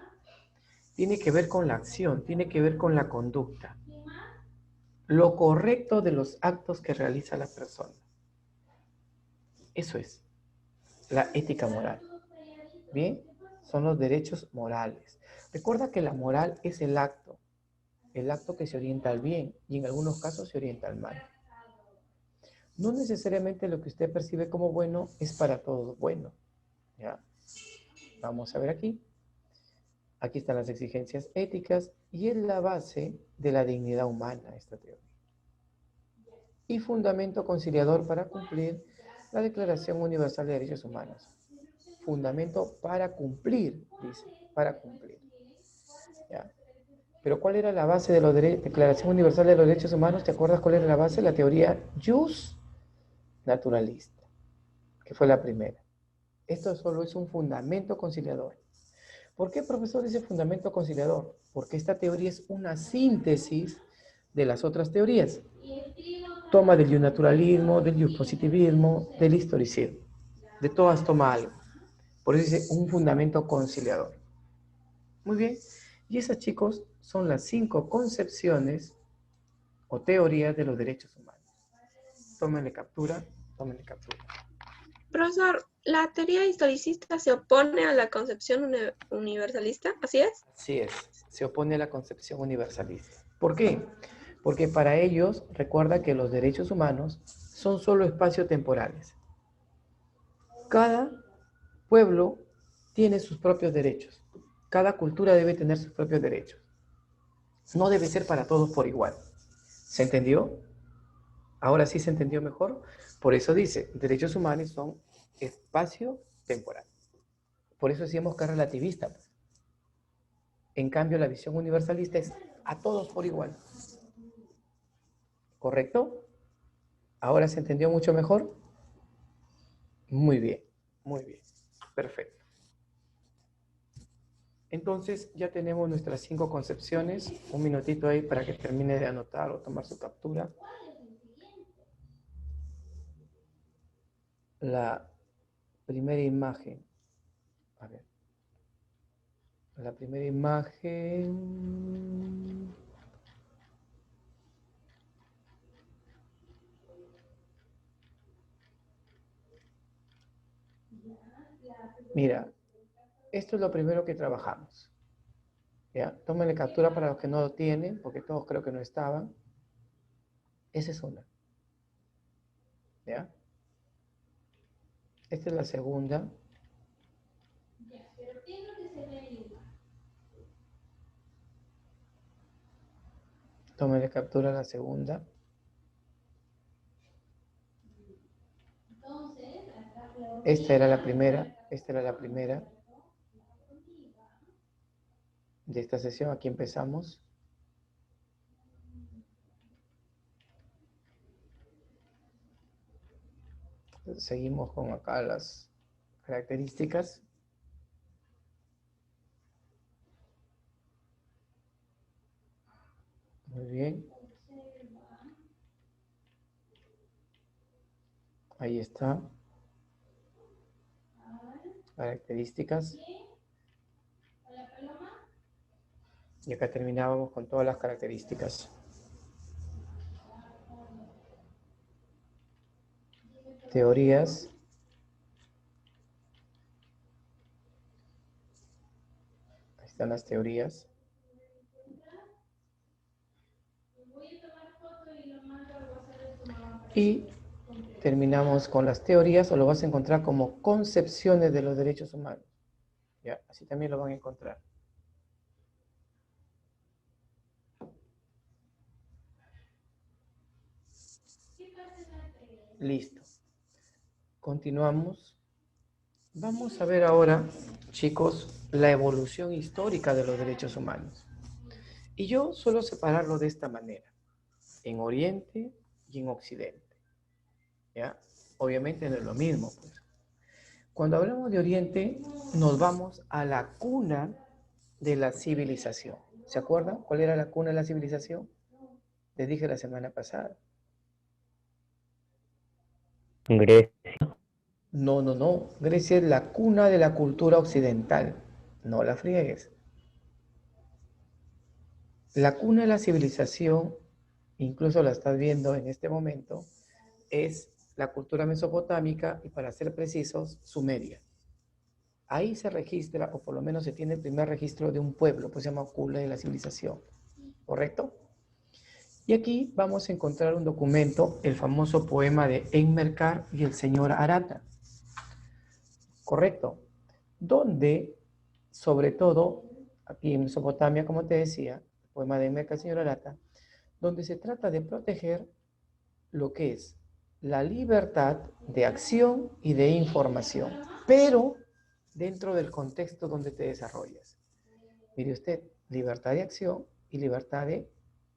Tiene que ver con la acción, tiene que ver con la conducta. Lo correcto de los actos que realiza la persona. Eso es la ética moral. ¿Bien? Son los derechos morales. Recuerda que la moral es el acto que se orienta al bien y en algunos casos se orienta al mal. No necesariamente lo que usted percibe como bueno es para todos bueno. ¿Ya? Vamos a ver aquí. Aquí están las exigencias éticas y es la base de la dignidad humana esta teoría. Y fundamento conciliador para cumplir la Declaración Universal de Derechos Humanos. Fundamento para cumplir, dice, para cumplir. ¿Ya? Pero ¿cuál era la base de la Declaración Universal de los Derechos Humanos? ¿Te acuerdas cuál era la base? La teoría jus naturalista, que fue la primera. Esto solo es un fundamento conciliador. ¿Por qué, profesor, dice fundamento conciliador? Porque esta teoría es una síntesis de las otras teorías. Toma del naturalismo, del positivismo, del historicismo. De todas toma algo. Por eso dice un fundamento conciliador. Muy bien. Y esas, chicos, son las 5 concepciones o teorías de los derechos humanos. Tómenle captura, tómenle captura. Profesor, ¿la teoría historicista se opone a la concepción universalista? ¿Así es? Así es, se opone a la concepción universalista. ¿Por qué? Porque para ellos, recuerda que los derechos humanos son solo espacio-temporales. Cada pueblo tiene sus propios derechos. Cada cultura debe tener sus propios derechos. No debe ser para todos por igual. ¿Se entendió? Ahora sí se entendió mejor. Por eso dice, derechos humanos son espacio-temporal. Por eso decíamos que es relativista. En cambio, la visión universalista es a todos por igual. ¿Correcto? ¿Ahora se entendió mucho mejor? Muy bien, muy bien. Perfecto. Entonces, ya tenemos nuestras 5 concepciones. Un minutito ahí para que termine de anotar o tomar su captura. La primera imagen. A ver. La primera imagen. Mira, esto es lo primero que trabajamos. ¿Ya? Tómenle captura para los que no lo tienen, porque todos creo que no estaban. Esa es una. ¿Ya? Esta es la segunda. Tómenle captura a la segunda. Esta era la primera de esta sesión. Aquí empezamos. Seguimos con acá las características. Muy bien. Ahí está. Características. Y acá terminábamos con todas las características. Teorías. Ahí están las teorías. Y terminamos con las teorías, o lo vas a encontrar como concepciones de los derechos humanos. ¿Ya? Así también lo van a encontrar. Listo. Continuamos. Vamos a ver ahora, chicos, la evolución histórica de los derechos humanos. Y yo suelo separarlo de esta manera, en Oriente y en Occidente. ¿Ya? Obviamente no es lo mismo, pues. Cuando hablamos de Oriente, nos vamos a la cuna de la civilización. ¿Se acuerdan cuál era la cuna de la civilización? Les dije la semana pasada. Grecia. No. Grecia es la cuna de la cultura occidental. No la friegues. La cuna de la civilización, incluso la estás viendo en este momento, es la cultura mesopotámica y, para ser precisos, sumeria. Ahí se registra, o por lo menos se tiene el primer registro de un pueblo, pues se llama cuna de la civilización. ¿Correcto? Y aquí vamos a encontrar un documento, el famoso poema de Enmerkar y el señor Arata. ¿Correcto? Donde, sobre todo, aquí en Mesopotamia, como te decía, el poema de Enmerkar y el señor Arata, donde se trata de proteger lo que es la libertad de acción y de información, pero dentro del contexto donde te desarrollas. Mire usted, libertad de acción y libertad de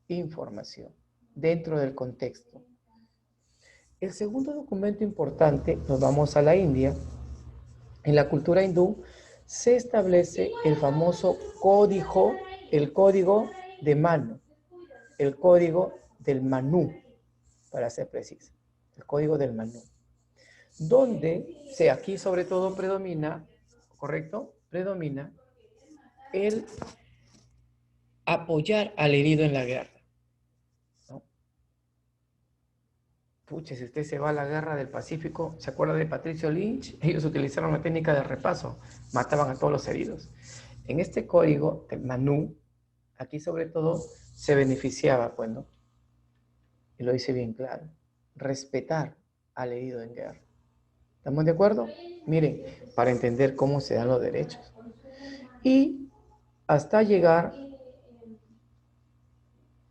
información, dentro del contexto. El segundo documento importante, nos vamos a la India. En la cultura hindú se establece el famoso código, el código de Manu, el código del Manu, para ser preciso, el código del Manu, donde aquí sobre todo predomina, ¿correcto? Predomina el apoyar al herido en la guerra. ¿No? Pucha, si usted se va a la guerra del Pacífico, ¿se acuerda de Patricio Lynch? Ellos utilizaron la técnica de repaso, mataban a todos los heridos. En este código del Manu, aquí sobre todo se beneficiaba, pues, ¿no? Y lo dice bien claro, respetar al herido en guerra. ¿Estamos de acuerdo? Miren, para entender cómo se dan los derechos. Y hasta llegar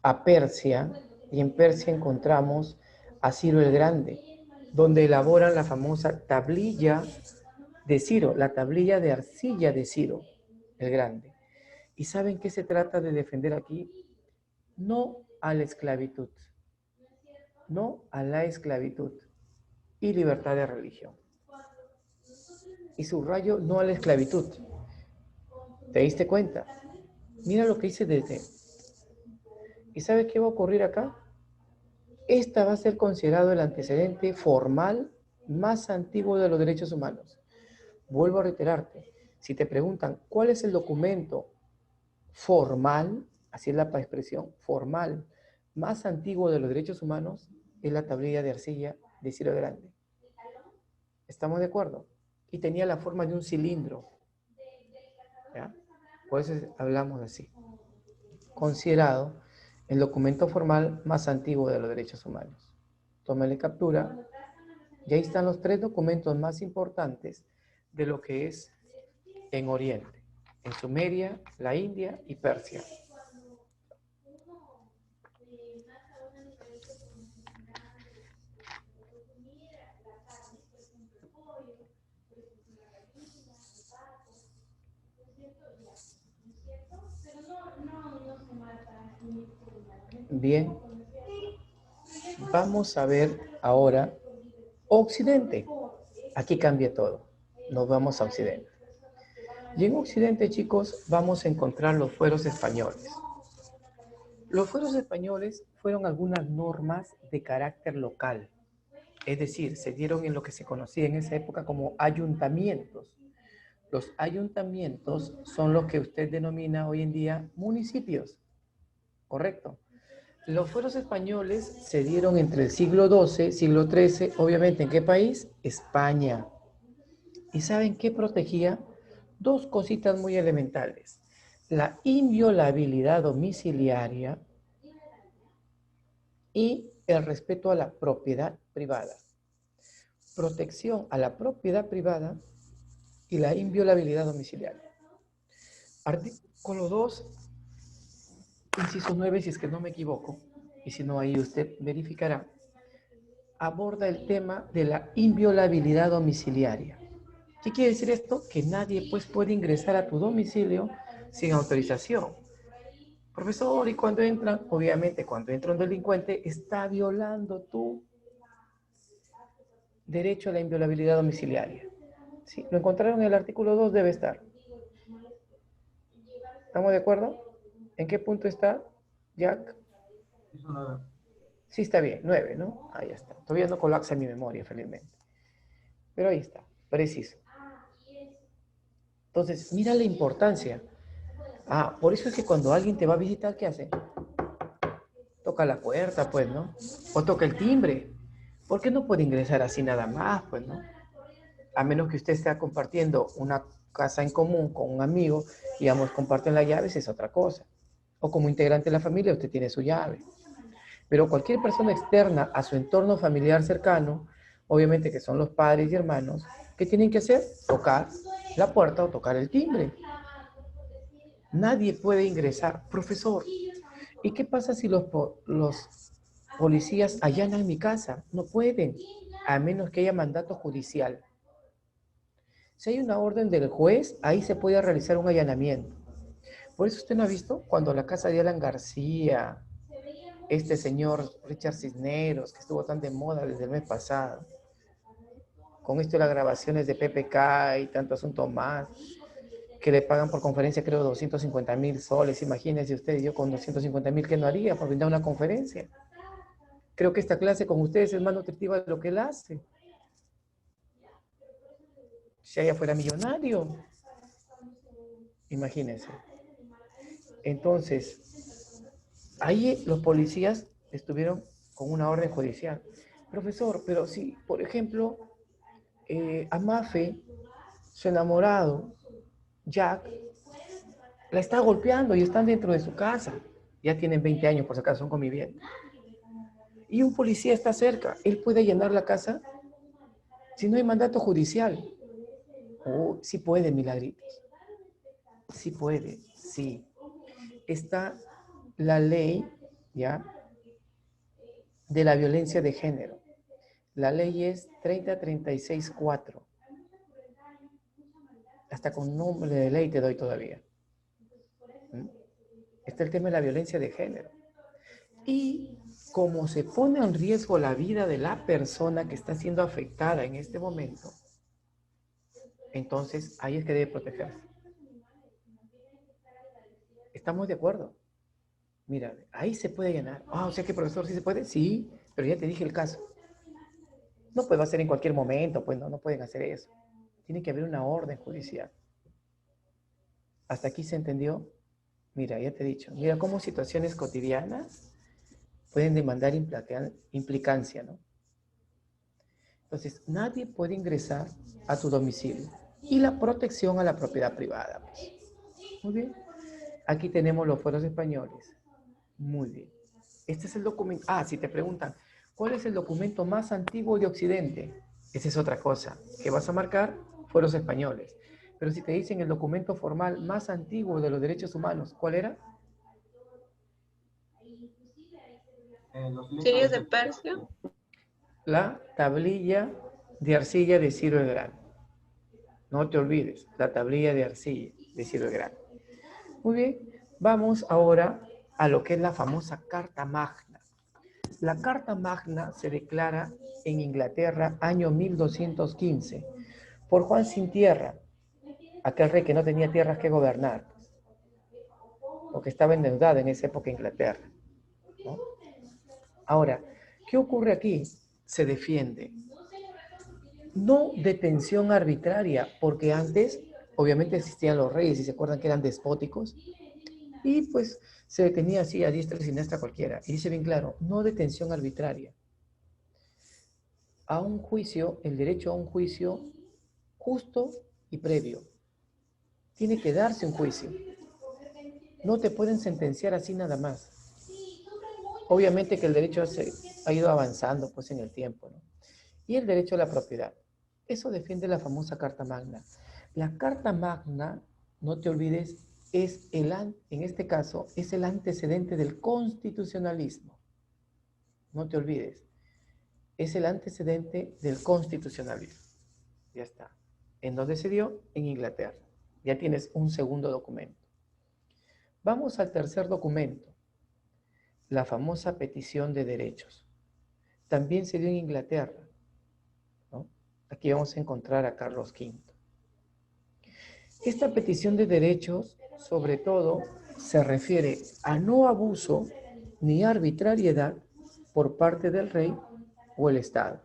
a Persia, y en Persia encontramos a Ciro el Grande, donde elaboran la famosa tablilla de Ciro, la tablilla de arcilla de Ciro el Grande. ¿Y saben qué se trata de defender aquí? No a la esclavitud, no a la esclavitud y libertad de religión. Y subrayo, no a la esclavitud. ¿Te diste cuenta? Mira lo que dice desde. ¿Y sabes qué va a ocurrir acá? Esta va a ser considerado el antecedente formal más antiguo de los derechos humanos. Vuelvo a reiterarte, si te preguntan cuál es el documento formal, así es la expresión, formal, más antiguo de los derechos humanos, es la tablilla de arcilla de Ciro el Grande. ¿Estamos de acuerdo? Y tenía la forma de un cilindro. ¿Ya? Por eso hablamos así. Considerado el documento formal más antiguo de los derechos humanos. Tómale captura. Y ahí están los 3 documentos más importantes de lo que es en Oriente. En Sumeria, la India y Persia. Bien, vamos a ver ahora Occidente. Aquí cambia todo. Nos vamos a Occidente. Y en Occidente, chicos, vamos a encontrar los fueros españoles. Los fueros españoles fueron algunas normas de carácter local. Es decir, se dieron en lo que se conocía en esa época como ayuntamientos. Los ayuntamientos son los que usted denomina hoy en día municipios. ¿Correcto? Los fueros españoles se dieron entre el siglo XII, siglo XIII, obviamente, ¿en qué país? España. ¿Y saben qué protegía? 2 cositas muy elementales. La inviolabilidad domiciliaria y el respeto a la propiedad privada. Protección a la propiedad privada y la inviolabilidad domiciliaria. Artículo 2, inciso 9, si es que no me equivoco, y si no, ahí usted verificará, aborda el tema de la inviolabilidad domiciliaria. ¿Qué quiere decir esto? Que nadie pues puede ingresar a tu domicilio sin autorización. Profesor, y cuando entran, obviamente cuando entra un delincuente, está violando tu derecho a la inviolabilidad domiciliaria. Sí, lo encontraron en el artículo 2, debe estar. ¿Estamos de acuerdo? ¿En qué punto está, Jack? Es una... Sí, está bien, 9, ¿no? Ahí está. Todavía no colapsa mi memoria, felizmente. Pero ahí está, preciso. Entonces, mira la importancia. Ah, por eso es que cuando alguien te va a visitar, ¿qué hace? Toca la puerta, pues, ¿no? O toca el timbre. ¿Por qué no puede ingresar así nada más, pues, no? A menos que usted esté compartiendo una casa en común con un amigo y ambos comparten las llaves, es otra cosa. O como integrante de la familia, usted tiene su llave. Pero cualquier persona externa a su entorno familiar cercano, obviamente que son los padres y hermanos, ¿qué tienen que hacer? Tocar la puerta o tocar el timbre. Nadie puede ingresar. Profesor, ¿y qué pasa si los policías allanan mi casa? No pueden, a menos que haya mandato judicial. Si hay una orden del juez, ahí se puede realizar un allanamiento. Por eso usted no ha visto cuando la casa de Alan García, este señor Richard Cisneros, que estuvo tan de moda desde el mes pasado, con esto de las grabaciones de PPK y tanto asunto más, que le pagan por conferencia creo 250,000 soles, imagínense usted, yo con 250,000, ¿qué no haría por brindar una conferencia? Creo que esta clase con ustedes es más nutritiva de lo que él hace. Si ella fuera millonario, imagínense. Entonces, ahí los policías estuvieron con una orden judicial. Profesor, pero si, por ejemplo, a Mafe, su enamorado, Jack, la está golpeando y están dentro de su casa. Ya tienen 20 años, por si acaso, son convivientes. Y un policía está cerca. ¿Él puede llenar la casa? Si no hay mandato judicial. Oh, sí puede, Milagritos. Sí puede, sí. Está la ley, ¿ya?, de la violencia de género. La ley es 3036-4. Hasta con nombre de ley te doy todavía. Está el tema de la violencia de género. Y como se pone en riesgo la vida de la persona que está siendo afectada en este momento, entonces ahí es que debe protegerse. ¿Estamos de acuerdo? Mira, ahí se puede llenar. Ah, o sea que, profesor, ¿sí se puede? Sí, pero ya te dije el caso. No puedo hacer en cualquier momento, pues no pueden hacer eso. Tiene que haber una orden judicial. ¿Hasta aquí se entendió? Mira, ya te he dicho. Mira cómo situaciones cotidianas pueden demandar implicancia, ¿no? Entonces, nadie puede ingresar a tu domicilio. Y la protección a la propiedad privada, pues. Muy bien. Aquí tenemos los fueros españoles. Muy bien. Este es el documento. Ah, si te preguntan, ¿cuál es el documento más antiguo de Occidente? Esa es otra cosa. ¿Qué vas a marcar? Fueros españoles. Pero si te dicen el documento formal más antiguo de los derechos humanos, ¿cuál era? Sirios de Persia. La tablilla de arcilla de Ciro el Grande. No te olvides, la tablilla de arcilla de Ciro el Grande. Muy bien, vamos ahora a lo que es la famosa Carta Magna. La Carta Magna se declara en Inglaterra año 1215 por Juan Sin Tierra, aquel rey que no tenía tierras que gobernar, porque estaba endeudado en esa época Inglaterra, ¿no? Ahora, ¿qué ocurre aquí? Se defiende. No detención arbitraria, porque antes, obviamente existían los reyes, y se acuerdan que eran despóticos, y pues se detenía así a diestra y siniestra cualquiera. Y dice bien claro, no detención arbitraria. A un juicio, el derecho a un juicio justo y previo. Tiene que darse un juicio. No te pueden sentenciar así nada más. Obviamente que el derecho ha ido avanzando pues en el tiempo, ¿no? Y el derecho a la propiedad. Eso defiende la famosa Carta Magna. La Carta Magna, no te olvides, en este caso, es el antecedente del constitucionalismo. No te olvides. Es el antecedente del constitucionalismo. Ya está. ¿En dónde se dio? En Inglaterra. Ya tienes un segundo documento. Vamos al tercer documento. La famosa petición de derechos. También se dio en Inglaterra, ¿no? Aquí vamos a encontrar a Carlos V. Esta petición de derechos, sobre todo, se refiere a no abuso ni arbitrariedad por parte del rey o el Estado.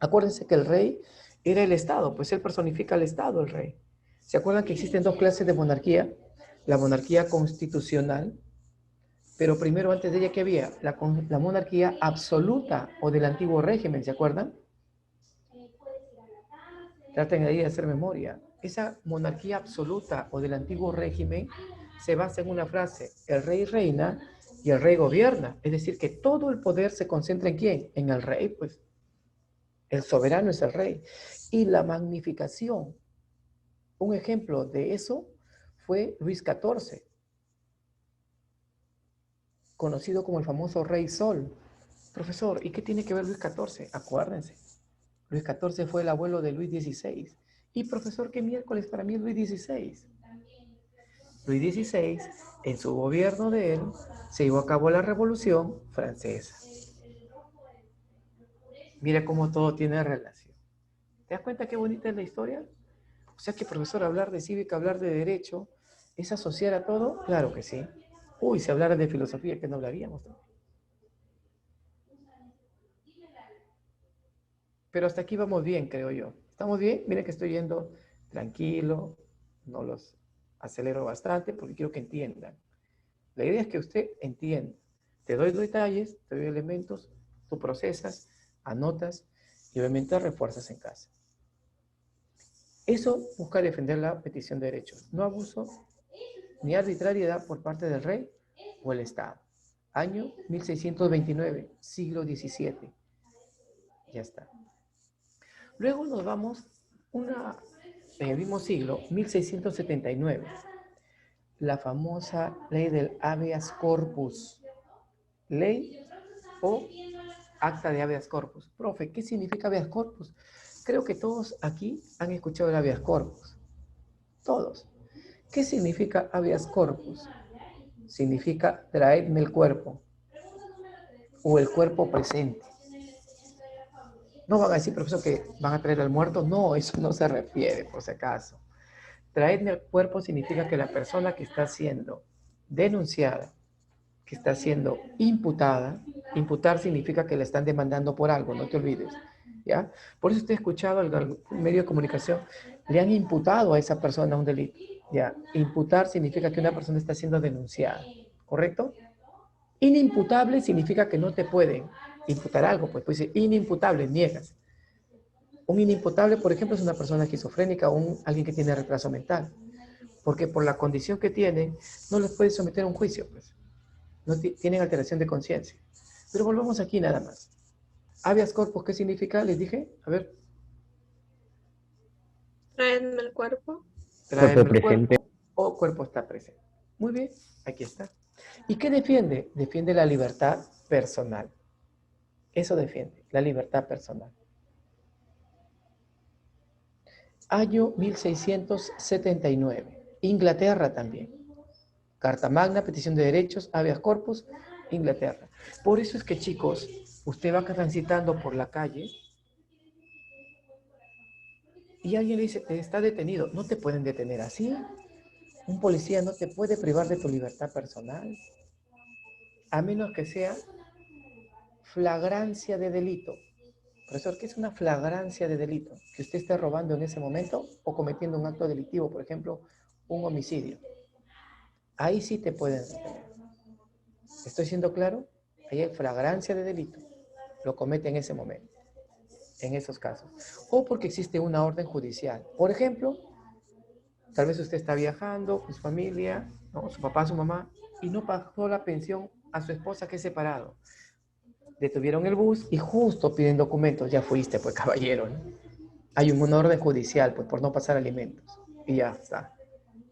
Acuérdense que el rey era el Estado, pues él personifica al Estado, el rey. ¿Se acuerdan que existen dos clases de monarquía? La monarquía constitucional, pero primero antes de ella, ¿qué había? La monarquía absoluta o del antiguo régimen, ¿se acuerdan? Traten ahí de hacer memoria. Esa monarquía absoluta o del antiguo régimen se basa en una frase: el rey reina y el rey gobierna. Es decir, que todo el poder se concentra ¿en quién? En el rey, pues. El soberano es el rey. Y la magnificación, un ejemplo de eso fue Luis XIV, conocido como el famoso Rey Sol. Profesor, ¿y qué tiene que ver Luis XIV? Acuérdense, Luis XIV fue el abuelo de Luis XVI. Y profesor, ¿qué miércoles para mí es Luis XVI? Luis XVI, en su gobierno de él, se llevó a cabo la Revolución Francesa. Mira cómo todo tiene relación. ¿Te das cuenta qué bonita es la historia? O sea que, profesor, hablar de cívica, hablar de derecho, ¿es asociar a todo? Claro que sí. Uy, si hablara de filosofía, ¿qué no hablaríamos? Pero hasta aquí vamos bien, creo yo. ¿Estamos bien? Miren que estoy yendo tranquilo, no los acelero bastante porque quiero que entiendan. La idea es que usted entienda. Te doy detalles, te doy elementos, tú procesas, anotas y obviamente refuerzas en casa. Eso busca defender la petición de derechos. No abuso ni arbitrariedad por parte del rey o el Estado. Año 1629, siglo XVII. Ya está. Luego nos vamos en el mismo siglo, 1679. La famosa ley del habeas corpus. Ley o acta de habeas corpus. Profe, ¿qué significa habeas corpus? Creo que todos aquí han escuchado el habeas corpus. Todos. ¿Qué significa habeas corpus? Significa traedme el cuerpo o el cuerpo presente. No van a decir, profesor, que van a traer al muerto. No, eso no se refiere, por si acaso. Traedme el cuerpo significa que la persona que está siendo denunciada, que está siendo imputada, imputar significa que le están demandando por algo, no te olvides, ¿ya? Por eso usted ha escuchado al medio de comunicación, le han imputado a esa persona un delito, ¿ya? Imputar significa que una persona está siendo denunciada, ¿correcto? Inimputable significa que no te pueden imputar algo, pues dice inimputable, niegas. Un inimputable, por ejemplo, es una persona esquizofrénica o alguien que tiene retraso mental, porque por la condición que tiene, no les puede someter a un juicio, pues. No tienen alteración de conciencia. Pero volvamos aquí nada más. Habeas corpus, ¿qué significa? Les dije, a ver. Traedme el cuerpo. Traerme el presente. cuerpo o cuerpo está presente. Muy bien, aquí está. ¿Y qué defiende? Defiende la libertad personal. Eso defiende, la libertad personal. Año 1679. Inglaterra también. Carta Magna, petición de derechos, habeas corpus, Inglaterra. Por eso es que, chicos, usted va transitando por la calle y alguien le dice, está detenido. No te pueden detener así. Un policía no te puede privar de tu libertad personal, a menos que sea flagrancia de delito. Profesor, ¿qué es una flagrancia de delito? Que usted esté robando en ese momento o cometiendo un acto delictivo, por ejemplo, un homicidio. Ahí sí te pueden detener. ¿Estoy siendo claro? Ahí hay flagrancia de delito. Lo comete en ese momento, en esos casos. O porque existe una orden judicial. Por ejemplo, tal vez usted está viajando con su familia, ¿no? Su papá, su mamá, y no pagó la pensión a su esposa que es separado. Detuvieron el bus y justo piden documentos. Ya fuiste, pues, caballero, ¿no? Hay una orden judicial, pues, por no pasar alimentos. Y ya está.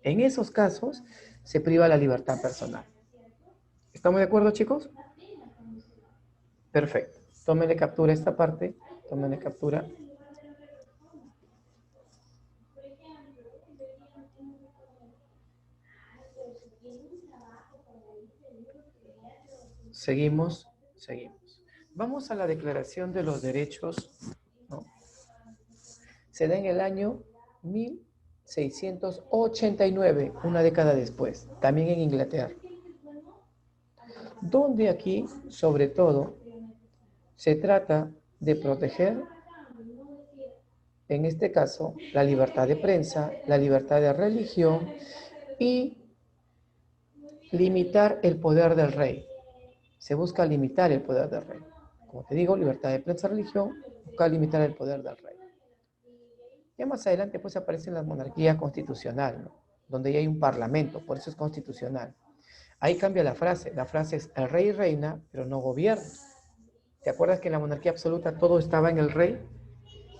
En esos casos, se priva la libertad personal. ¿Estamos de acuerdo, chicos? Perfecto. Tómenle captura a esta parte. Tómenle captura. Seguimos. Vamos a la Declaración de los Derechos, ¿no? Se da en el año 1689, una década después, también en Inglaterra. Donde aquí, sobre todo, se trata de proteger, en este caso, la libertad de prensa, la libertad de religión y limitar el poder del rey. Se busca limitar el poder del rey. Como te digo, libertad de prensa, religión, busca limitar el poder del rey. Ya más adelante pues aparece la monarquía constitucional, ¿no? Donde ya hay un parlamento, por eso es constitucional. Ahí cambia la frase es el rey reina, pero no gobierna. ¿Te acuerdas que en la monarquía absoluta todo estaba en el rey?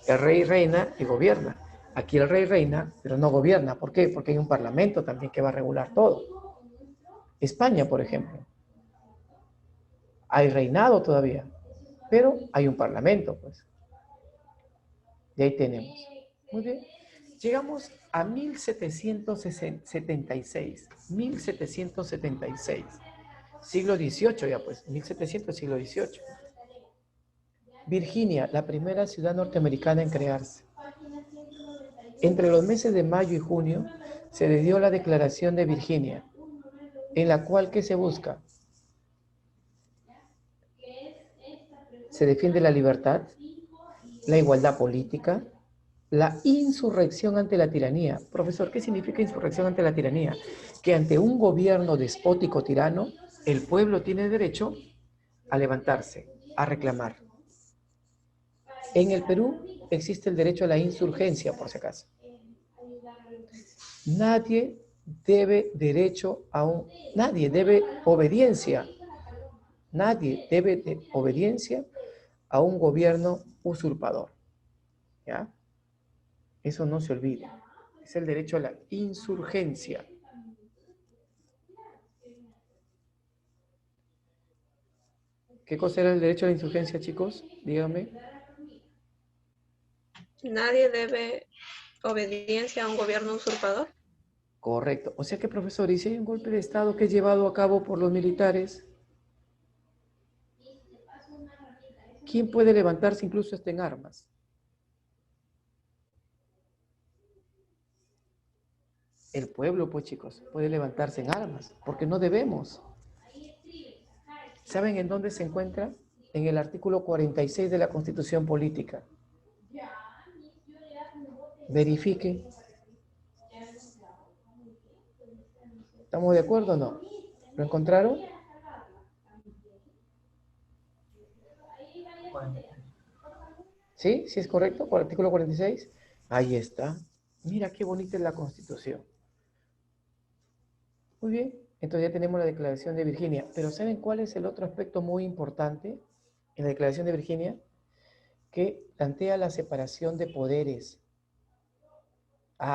El rey reina y gobierna. Aquí el rey reina, pero no gobierna. ¿Por qué? Porque hay un parlamento también que va a regular todo. España, por ejemplo. Hay reinado todavía, pero hay un parlamento, pues. Y ahí tenemos. Muy bien. Llegamos a 1776. 1776. Siglo XVIII ya, pues. 1700, siglo XVIII. Virginia, la primera ciudad norteamericana en crearse. Entre los meses de mayo y junio se le dio la Declaración de Virginia, en la cual, ¿qué se busca? Se defiende la libertad, la igualdad política, la insurrección ante la tiranía. Profesor, ¿qué significa insurrección ante la tiranía? Que ante un gobierno despótico tirano, el pueblo tiene derecho a levantarse, a reclamar. En el Perú existe el derecho a la insurgencia, por si acaso. Nadie debe obediencia. Nadie debe de obediencia a un gobierno usurpador. ¿Ya? Eso no se olvide. Es el derecho a la insurgencia. ¿Qué cosa era el derecho a la insurgencia, chicos? Díganme. Nadie debe obediencia a un gobierno usurpador. Correcto. O sea que, profesor, ¿y si hay un golpe de Estado que es llevado a cabo por los militares? ¿Quién puede levantarse incluso hasta en armas? El pueblo, pues, chicos, puede levantarse en armas, porque no debemos. ¿Saben en dónde se encuentra? En el artículo 46 de la Constitución Política. Verifique. ¿Estamos de acuerdo o no? ¿Lo encontraron? ¿Sí? ¿Sí es correcto? ¿Por el artículo 46? Ahí está. Mira qué bonita es la Constitución. Muy bien. Entonces ya tenemos la Declaración de Virginia. Pero ¿saben cuál es el otro aspecto muy importante en la Declaración de Virginia? Que plantea la separación de poderes.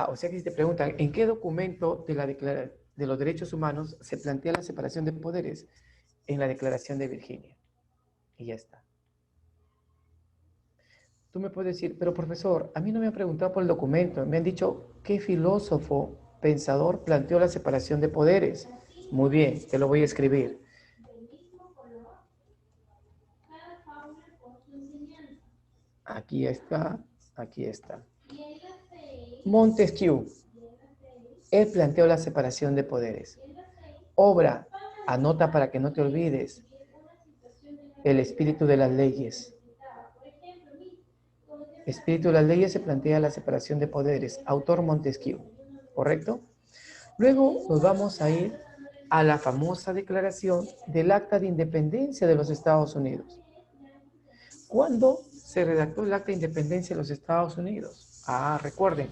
O sea que si te preguntan, ¿en qué documento de los derechos humanos se plantea la separación de poderes? En la Declaración de Virginia. Y ya está. Tú me puedes decir, pero profesor, a mí no me han preguntado por el documento. Me han dicho, ¿qué filósofo, pensador planteó la separación de poderes? Muy bien, te lo voy a escribir. Aquí está, aquí está. Montesquieu. Él planteó la separación de poderes. Obra, anota para que no te olvides. El espíritu de las leyes. Espíritu de las leyes se plantea la separación de poderes. Autor Montesquieu. ¿Correcto? Luego nos vamos a ir a la famosa declaración del Acta de Independencia de los Estados Unidos. ¿Cuándo se redactó el Acta de Independencia de los Estados Unidos? Recuerden,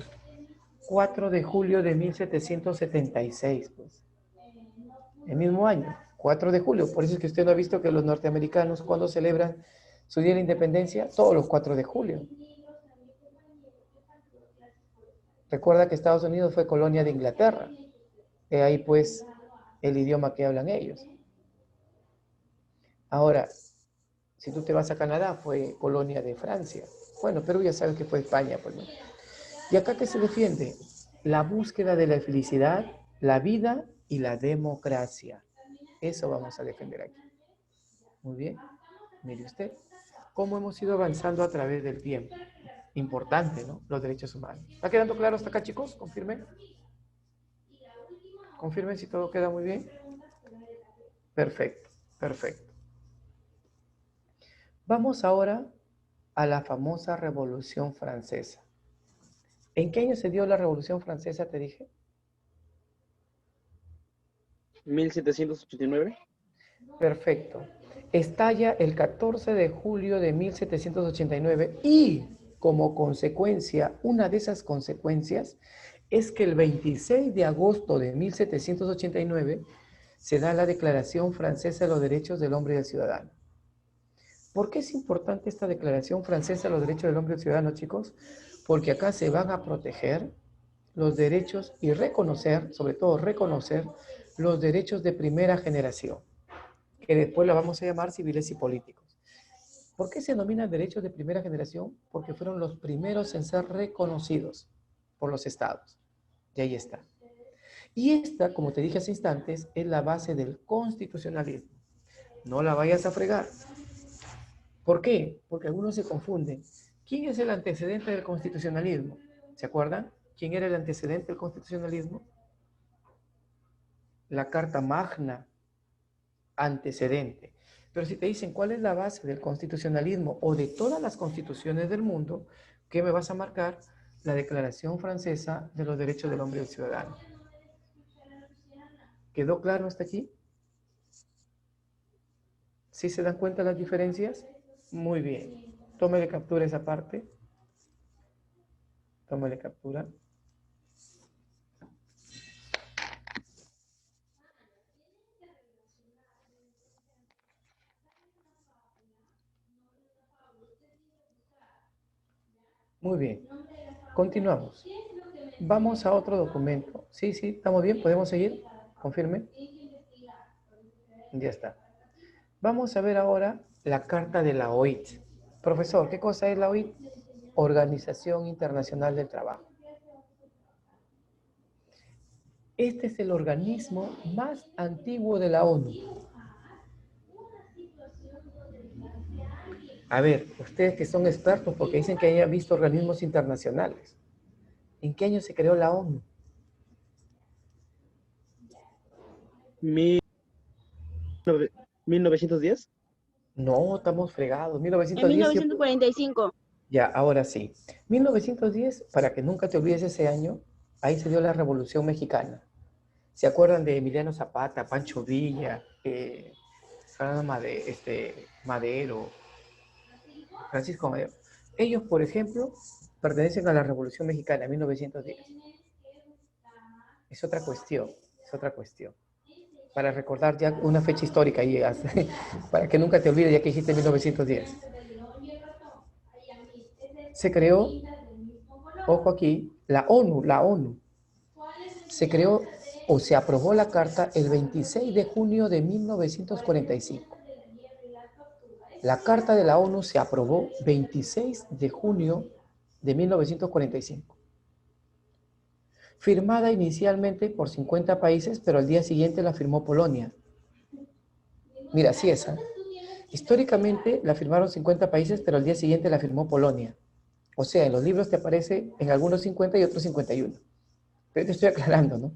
4 de julio de 1776, pues. El mismo año, 4 de julio. Por eso es que usted no ha visto que los norteamericanos, cuando celebran su Día de la Independencia, todos los 4 de julio. Recuerda que Estados Unidos fue colonia de Inglaterra. De ahí, pues, el idioma que hablan ellos. Ahora, si tú te vas a Canadá, fue colonia de Francia. Bueno, Perú ya sabes que fue España, pues, ¿no? ¿Y acá qué se defiende? La búsqueda de la felicidad, la vida y la democracia. Eso vamos a defender aquí. Muy bien. Mire usted cómo hemos ido avanzando a través del tiempo. importante, ¿no? Los derechos humanos. ¿Está quedando claro hasta acá, chicos? Confirmen. Confirmen si todo queda muy bien. Perfecto, perfecto. Vamos ahora a la famosa Revolución Francesa. ¿En qué año se dio la Revolución Francesa, te dije? 1789. Perfecto. Estalla el 14 de julio de 1789 y como consecuencia, una de esas consecuencias es que el 26 de agosto de 1789 se da la Declaración Francesa de los Derechos del Hombre y del Ciudadano. ¿Por qué es importante esta Declaración Francesa de los Derechos del Hombre y del Ciudadano, chicos? Porque acá se van a proteger los derechos y reconocer, sobre todo reconocer, los derechos de primera generación, que después la vamos a llamar civiles y políticos. ¿Por qué se denominan derechos de primera generación? Porque fueron los primeros en ser reconocidos por los estados. Y ahí está. Y esta, como te dije hace instantes, es la base del constitucionalismo. No la vayas a fregar. ¿Por qué? Porque algunos se confunden. ¿Quién es el antecedente del constitucionalismo? ¿Se acuerdan? ¿Quién era el antecedente del constitucionalismo? La Carta Magna, antecedente. Pero si te dicen cuál es la base del constitucionalismo o de todas las constituciones del mundo, ¿qué me vas a marcar? La Declaración Francesa de los Derechos del Hombre y del Ciudadano. ¿Quedó claro hasta aquí? ¿Sí se dan cuenta las diferencias? Muy bien. Tómele captura esa parte. Tómele captura. Muy bien. Continuamos. Vamos a otro documento. Sí, estamos bien. ¿Podemos seguir? Confirme. Ya está. Vamos a ver ahora la carta de la OIT. Profesor, ¿qué cosa es la OIT? Organización Internacional del Trabajo. Este es el organismo más antiguo de la ONU. A ver, ustedes que son expertos porque dicen que hayan visto organismos internacionales. ¿En qué año se creó la ONU? 1910. No, estamos fregados. En 1910. 1945. Ya, ahora sí. 1910, para que nunca te olvides ese año, ahí se dio la Revolución Mexicana. ¿Se acuerdan de Emiliano Zapata, Pancho Villa, Madero, Francisco Madero? Ellos, por ejemplo, pertenecen a la Revolución Mexicana, 1910. Es otra cuestión, Para recordar ya una fecha histórica ahí, para que nunca te olvides ya que dijiste 1910. Se creó, ojo aquí, la ONU. Se creó o se aprobó la carta el 26 de junio de 1945. La carta de la ONU se aprobó 26 de junio de 1945. Firmada inicialmente por 50 países, pero al día siguiente la firmó Polonia. Mira, así es. Históricamente la firmaron 50 países, pero al día siguiente la firmó Polonia. O sea, en los libros te aparece en algunos 50 y otros 51. Pero te estoy aclarando, ¿no?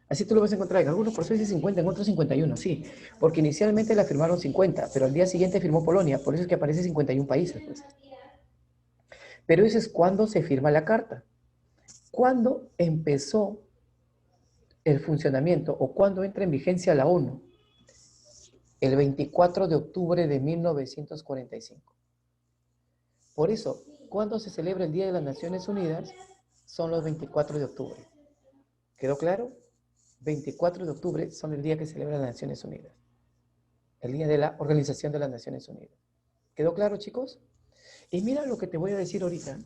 Así tú lo vas a encontrar. En algunos por eso dice 50, en otros 51, sí. Porque inicialmente la firmaron 50, pero al día siguiente firmó Polonia. Por eso es que aparece 51 países. Pues. Pero eso es cuando se firma la carta. ¿Cuándo empezó el funcionamiento o cuándo entra en vigencia la ONU? El 24 de octubre de 1945. Por eso, cuando se celebra el Día de las Naciones Unidas, son los 24 de octubre. ¿Quedó claro? 24 de octubre son el día que celebra las Naciones Unidas. El día de la Organización de las Naciones Unidas. ¿Quedó claro, chicos? Y mira lo que te voy a decir ahorita.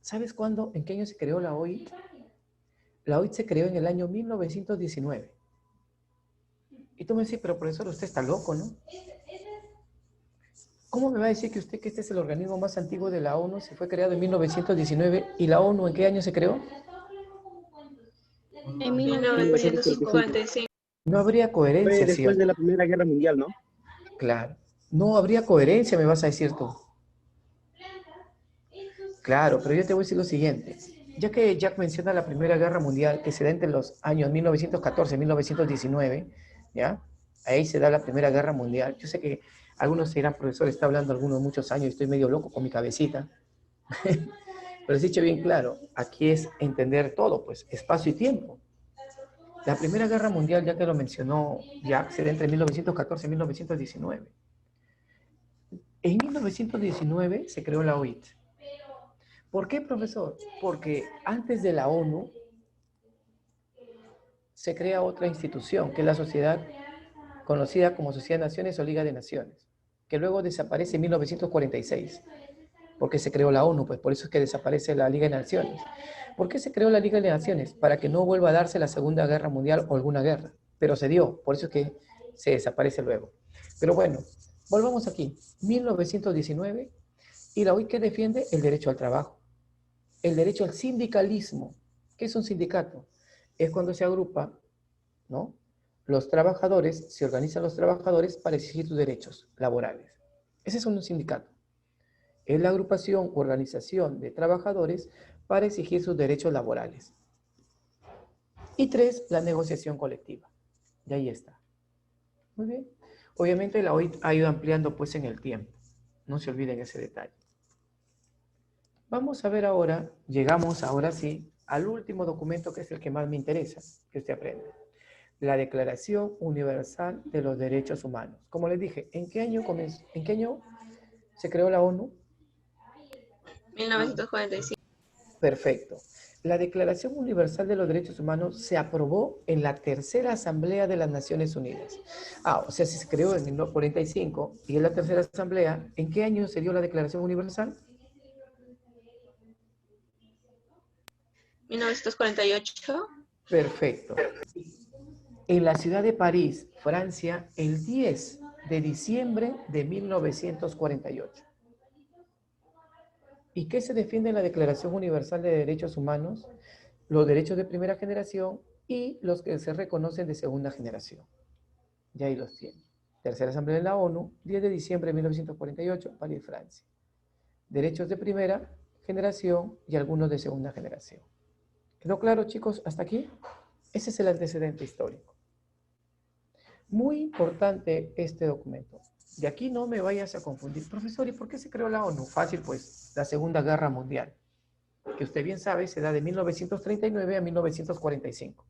¿Sabes cuándo, en qué año se creó la OIT? La OIT se creó en el año 1919. Y tú me dices, pero profesor, usted está loco, ¿no? ¿Cómo me va a decir que usted que este es el organismo más antiguo de la ONU si fue creado en 1919 y la ONU en qué año se creó? En 1945. 1945. No habría coherencia, Fue después ¿cierto? de la Primera Guerra Mundial, ¿no? Claro. No habría coherencia, me vas a decir tú. Claro, pero yo te voy a decir lo siguiente. Ya que Jack menciona la Primera Guerra Mundial que se da entre los años 1914 y 1919, ¿ya? Ahí se da la Primera Guerra Mundial. Yo sé que algunos dirán, profesor, está hablando algunos muchos años y estoy medio loco con mi cabecita. Pero he dicho bien claro, aquí es entender todo, pues, espacio y tiempo. La Primera Guerra Mundial, ya que lo mencionó Jack, se da entre 1914 y 1919. En 1919 se creó la OIT. ¿Por qué, profesor? Porque antes de la ONU se crea otra institución, que es la sociedad conocida como Sociedad de Naciones o Liga de Naciones, que luego desaparece en 1946, porque se creó la ONU, pues por eso es que desaparece la Liga de Naciones. ¿Por qué se creó la Liga de Naciones? Para que no vuelva a darse la Segunda Guerra Mundial o alguna guerra, pero se dio, por eso es que se desaparece luego. Pero bueno, volvamos aquí, 1919, y la OIT que defiende el derecho al trabajo. El derecho al sindicalismo. ¿Qué es un sindicato? Es cuando se agrupa, ¿no? Los trabajadores, se organizan los trabajadores para exigir sus derechos laborales. Ese es un sindicato. Es la agrupación o organización de trabajadores para exigir sus derechos laborales. Y 3, la negociación colectiva. Y ahí está. Muy bien. Obviamente la OIT ha ido ampliando pues en el tiempo. No se olviden ese detalle. Vamos a ver ahora, llegamos ahora sí al último documento que es el que más me interesa que usted aprenda. La Declaración Universal de los Derechos Humanos. Como les dije, ¿en qué año se creó la ONU? 1945. Perfecto. La Declaración Universal de los Derechos Humanos se aprobó en la tercera Asamblea de las Naciones Unidas. O sea, si se creó en el 45 y en la tercera Asamblea, ¿en qué año se dio la Declaración Universal? 1948. Perfecto. En la ciudad de París, Francia, el 10 de diciembre de 1948. ¿Y qué se defiende en la Declaración Universal de Derechos Humanos? Los derechos de primera generación y los que se reconocen de segunda generación. Ya ahí los tienen. Tercera Asamblea de la ONU, 10 de diciembre de 1948, París, Francia. Derechos de primera generación y algunos de segunda generación. ¿Quedó claro, chicos, hasta aquí? Ese es el antecedente histórico. Muy importante este documento. De aquí no me vayas a confundir. Profesor, ¿y por qué se creó la ONU? Fácil, pues, la Segunda Guerra Mundial, que usted bien sabe, se da de 1939 a 1945.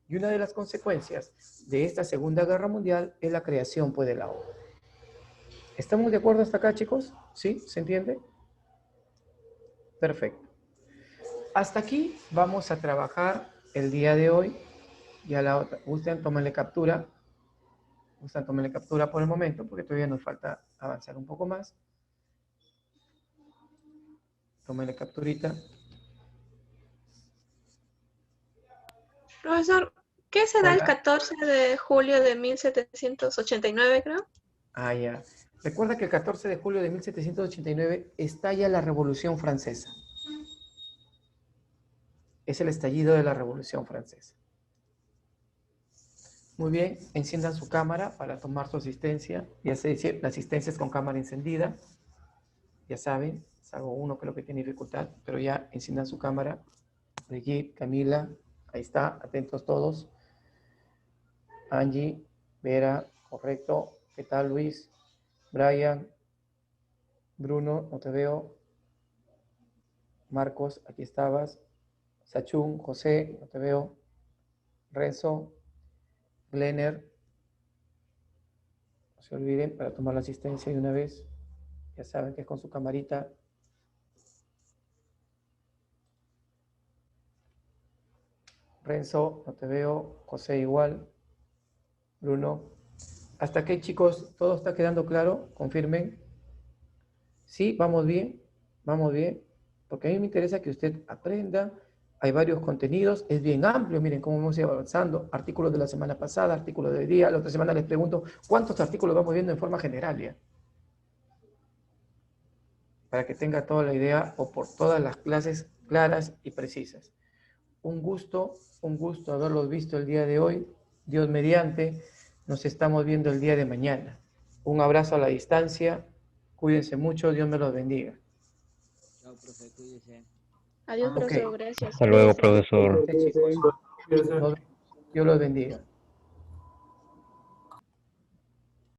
Y una de las consecuencias de esta Segunda Guerra Mundial es la creación, pues, de la ONU. ¿Estamos de acuerdo hasta acá, chicos? ¿Sí? ¿Se entiende? Perfecto. Hasta aquí vamos a trabajar el día de hoy. Ya la otra, ustedes tómenle captura. Ustedes tómenle captura por el momento, porque todavía nos falta avanzar un poco más. Tómenle capturita. Profesor, ¿qué se da el Hola. 14 de julio de 1789, creo? Ya. Recuerda que el 14 de julio de 1789 estalla la Revolución Francesa. Es el estallido de la Revolución Francesa. Muy bien, enciendan su cámara para tomar su asistencia. Ya se dice, la asistencia es con cámara encendida. Ya saben, salvo uno creo que tiene dificultad, pero ya enciendan su cámara. Brigitte, Camila, ahí está, atentos todos. Angie, Vera, correcto. ¿Qué tal, Luis? Brian, Bruno, no te veo. Marcos, aquí estabas. Sachun, José, no te veo. Renzo, Glenner. No se olviden para tomar la asistencia de una vez. Ya saben que es con su camarita. Renzo, no te veo. José igual. Bruno. ¿Hasta aquí, chicos? ¿Todo está quedando claro? Confirmen. Sí, vamos bien. Vamos bien. Porque a mí me interesa que usted aprenda. Hay varios contenidos. Es bien amplio. Miren cómo vamos avanzando. Artículos de la semana pasada, artículos de hoy día. La otra semana les pregunto cuántos artículos vamos viendo en forma general, ¿ya? Para que tenga toda la idea o por todas las clases claras y precisas. Un gusto haberlos visto el día de hoy. Dios mediante, nos estamos viendo el día de mañana. Un abrazo a la distancia. Cuídense mucho. Dios me los bendiga. Adiós, Ok. profesor, gracias. Hasta luego, profesor. Chicos, Dios los bendiga.